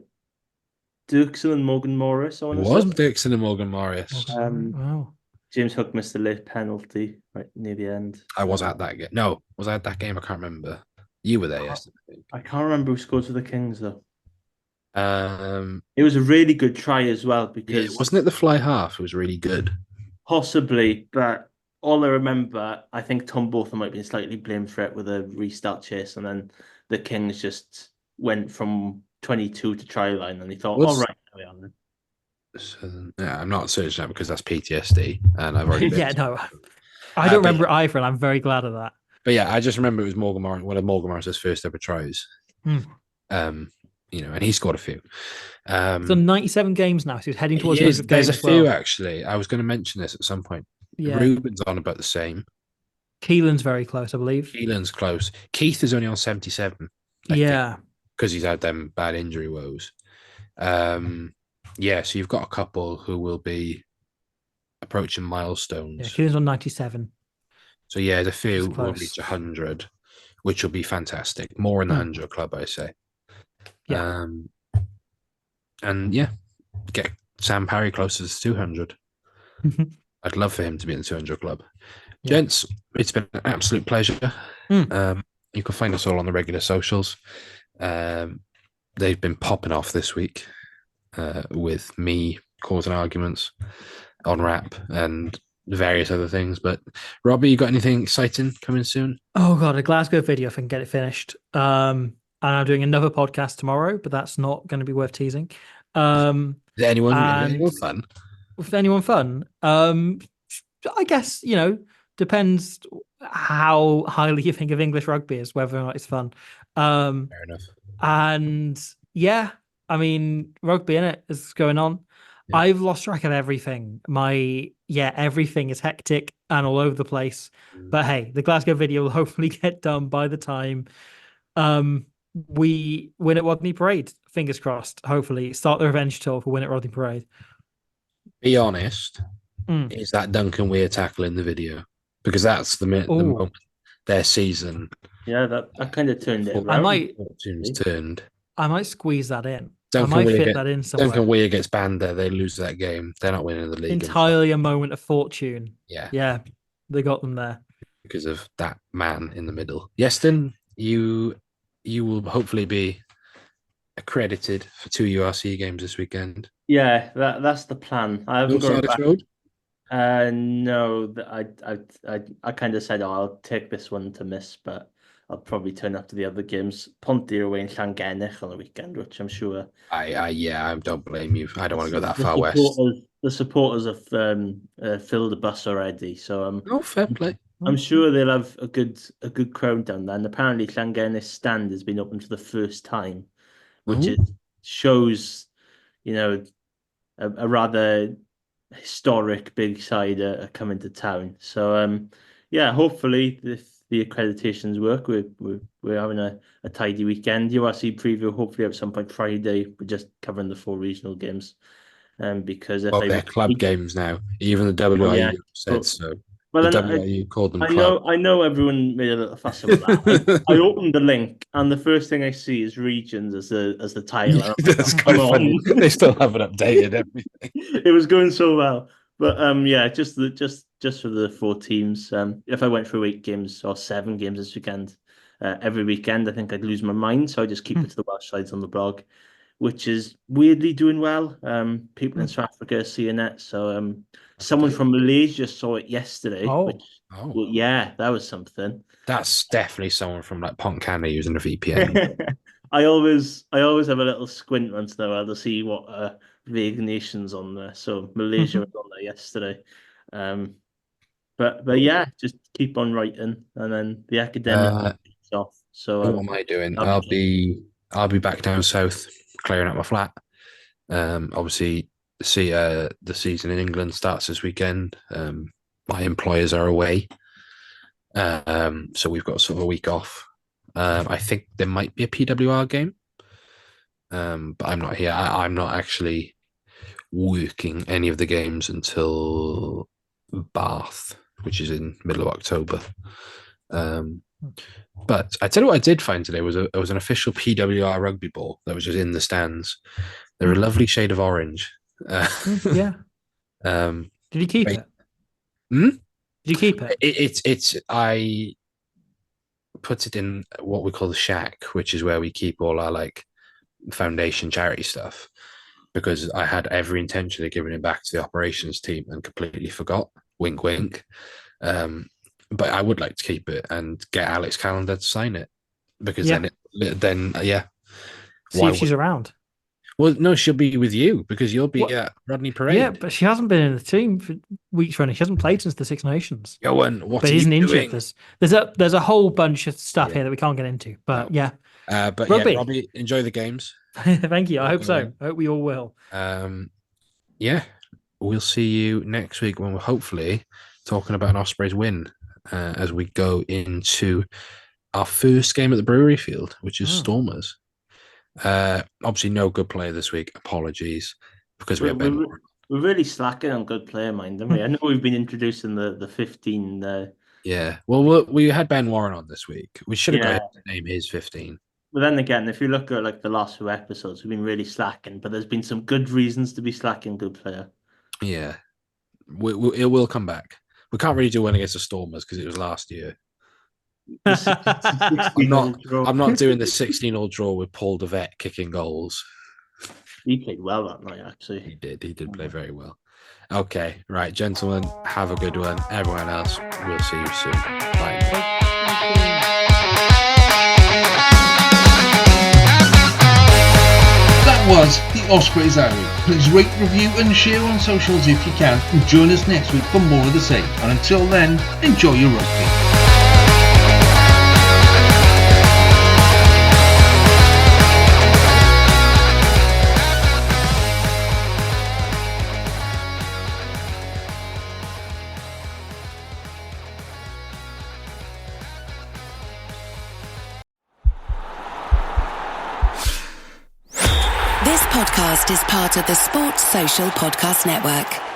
Dirksen and Morgan Morris. It was Dirksen and Morgan Morris. Wow. James Hook missed a late penalty right near the end. I was at that game. No, was I at that game? I can't remember. You were there yesterday. I can't remember who scored for the Kings, though. It was a really good try as well, because wasn't it the fly half? It was really good. Possibly, but all I remember, I think Tom Botham might be slightly blamed for it with a restart chase, and then the Kings just went from 22 to try line, and he thought, all right, there we are then. So, I'm not searching that because that's PTSD, and I've already I don't remember either, and I'm very glad of that. But yeah, I just remember it was Morgan Morris, one of Morgan Morris's first ever tries. And he scored a few. So 97 games now, so he's heading towards there's a few actually. I was going to mention this at some point. Yeah. Ruben's on about the same. Keelan's very close, I believe. Keelan's close. Keith is only on 77. Because he's had them bad injury woes. So you've got a couple who will be approaching milestones. Yeah, Keelan's on 97. So there's a few who will reach 100, which will be fantastic. More in the 100 club, I say. Yeah. And yeah, get Sam Parry closer to 200. I'd love for him to be in the 200 club. Yeah. Gents, it's been an absolute pleasure. You can find us all on the regular socials. They've been popping off this week with me causing arguments on rap and various other things. But Robbie, you got anything exciting coming soon? Oh god, a Glasgow video if I can get it finished. And I'm doing another podcast tomorrow, but that's not going to be worth teasing. Is anyone and fun? with anyone fun? I guess, depends how highly you think of English rugby is, whether or not it's fun. Fair enough. And yeah, I mean, rugby in it is going on. Yeah. I've lost track of everything. Everything is hectic and all over the place. But hey, the Glasgow video will hopefully get done by the time we win at Rodney Parade. Fingers crossed. Hopefully, start the revenge tour for win at Rodney Parade. Be honest, is that Duncan Weir tackle in the video? Because that's the moment their season. Yeah, that kind of turned it around. I might squeeze that in. Duncan I might Weir fit that in somewhere. Duncan Weir gets banned there. They lose that game. They're not winning the league. Entirely a moment of fortune. Yeah, they got them there because of that man in the middle. Yeston, you will hopefully be accredited for 2 URC games this weekend. Yeah, that's the plan. I haven't gone back. Road? No, I kind of said, I'll take this one to miss, but I'll probably turn up to the other games. Ponty away in Llangennech on the weekend, which I'm sure. I don't blame you. I don't want to go that far west. The supporters have filled the bus already, so fair play. I'm sure they'll have a good crowd down there. And apparently, Llangennech stand has been open for the first time, which shows, a rather historic big side are coming to town. So hopefully if the accreditations work, we're having a tidy weekend. URC preview hopefully at some point Friday. We're just covering the 4 regional games. Because if they're club games now. Even the WRU said so. Well, the WRU called them club. I know everyone made a little fuss about that. I opened the link and the first thing I see is regions as the title. That's quite funny. They still haven't updated everything. It was going so well. But just for the 4 teams. If I went through 8 games or 7 games this weekend, every weekend, I think I'd lose my mind. So I just keep it to the Welsh sides on the blog, which is weirdly doing well. People in South Africa are seeing it. So someone from Malaysia saw it yesterday. Well, yeah, that was something. That's definitely someone from like Pontcanny using a VPN. I always have a little squint once in a while to see what vague nations on there. So Malaysia was on there yesterday. But yeah, just keep on writing, and then the academic off. So what am I doing? I'll be back down south clearing out my flat. Obviously, the season in England starts this weekend. My employers are away, so we've got sort of a week off. I think there might be a PWR game, but I'm not here. I'm not actually working any of the games until Bath, which is in middle of October. But I tell you what I did find today was an official PWR rugby ball that was just in the stands. They're a lovely shade of orange. Yeah. Did you keep it? Did you keep it? I put it in what we call the shack, which is where we keep all our like foundation charity stuff, because I had every intention of giving it back to the operations team and completely forgot. Wink, wink. But I would like to keep it and get Alex Callender to sign it, because then see if she's around. Well, no, she'll be with you because you'll be at Rodney Parade. Yeah, but she hasn't been in the team for weeks running. She hasn't played since the Six Nations. Owen, what but are isn't you injured. doing? There's a whole bunch of stuff here that we can't get into. But Robbie, enjoy the games. Thank you. I hope so. I hope we all will. We'll see you next week when we're hopefully talking about an Ospreys win as we go into our first game at the Brewery Field, which is Stormers. Obviously, no good player this week. Apologies, because we have Ben. We're really slacking on good player mind, aren't we? I know we've been introducing the 15. Yeah, well, we had Ben Warren on this week. We should have got him to name his 15. But then again, if you look at like the last few episodes, we've been really slacking, but there's been some good reasons to be slacking, good player. Yeah. It will come back. We can't really do one against the Stormers because it was last year. I'm not doing the 16-all draw with Paul DeVette kicking goals. He played well that night, actually. He did play very well. Okay, right, gentlemen, have a good one. Everyone else, we'll see you soon. Bye. That was the Ospreys Diary. Please rate, review and share on socials if you can, and join us next week for more of the same. And until then, enjoy your rugby. This podcast is part of the Sports Social Podcast Network.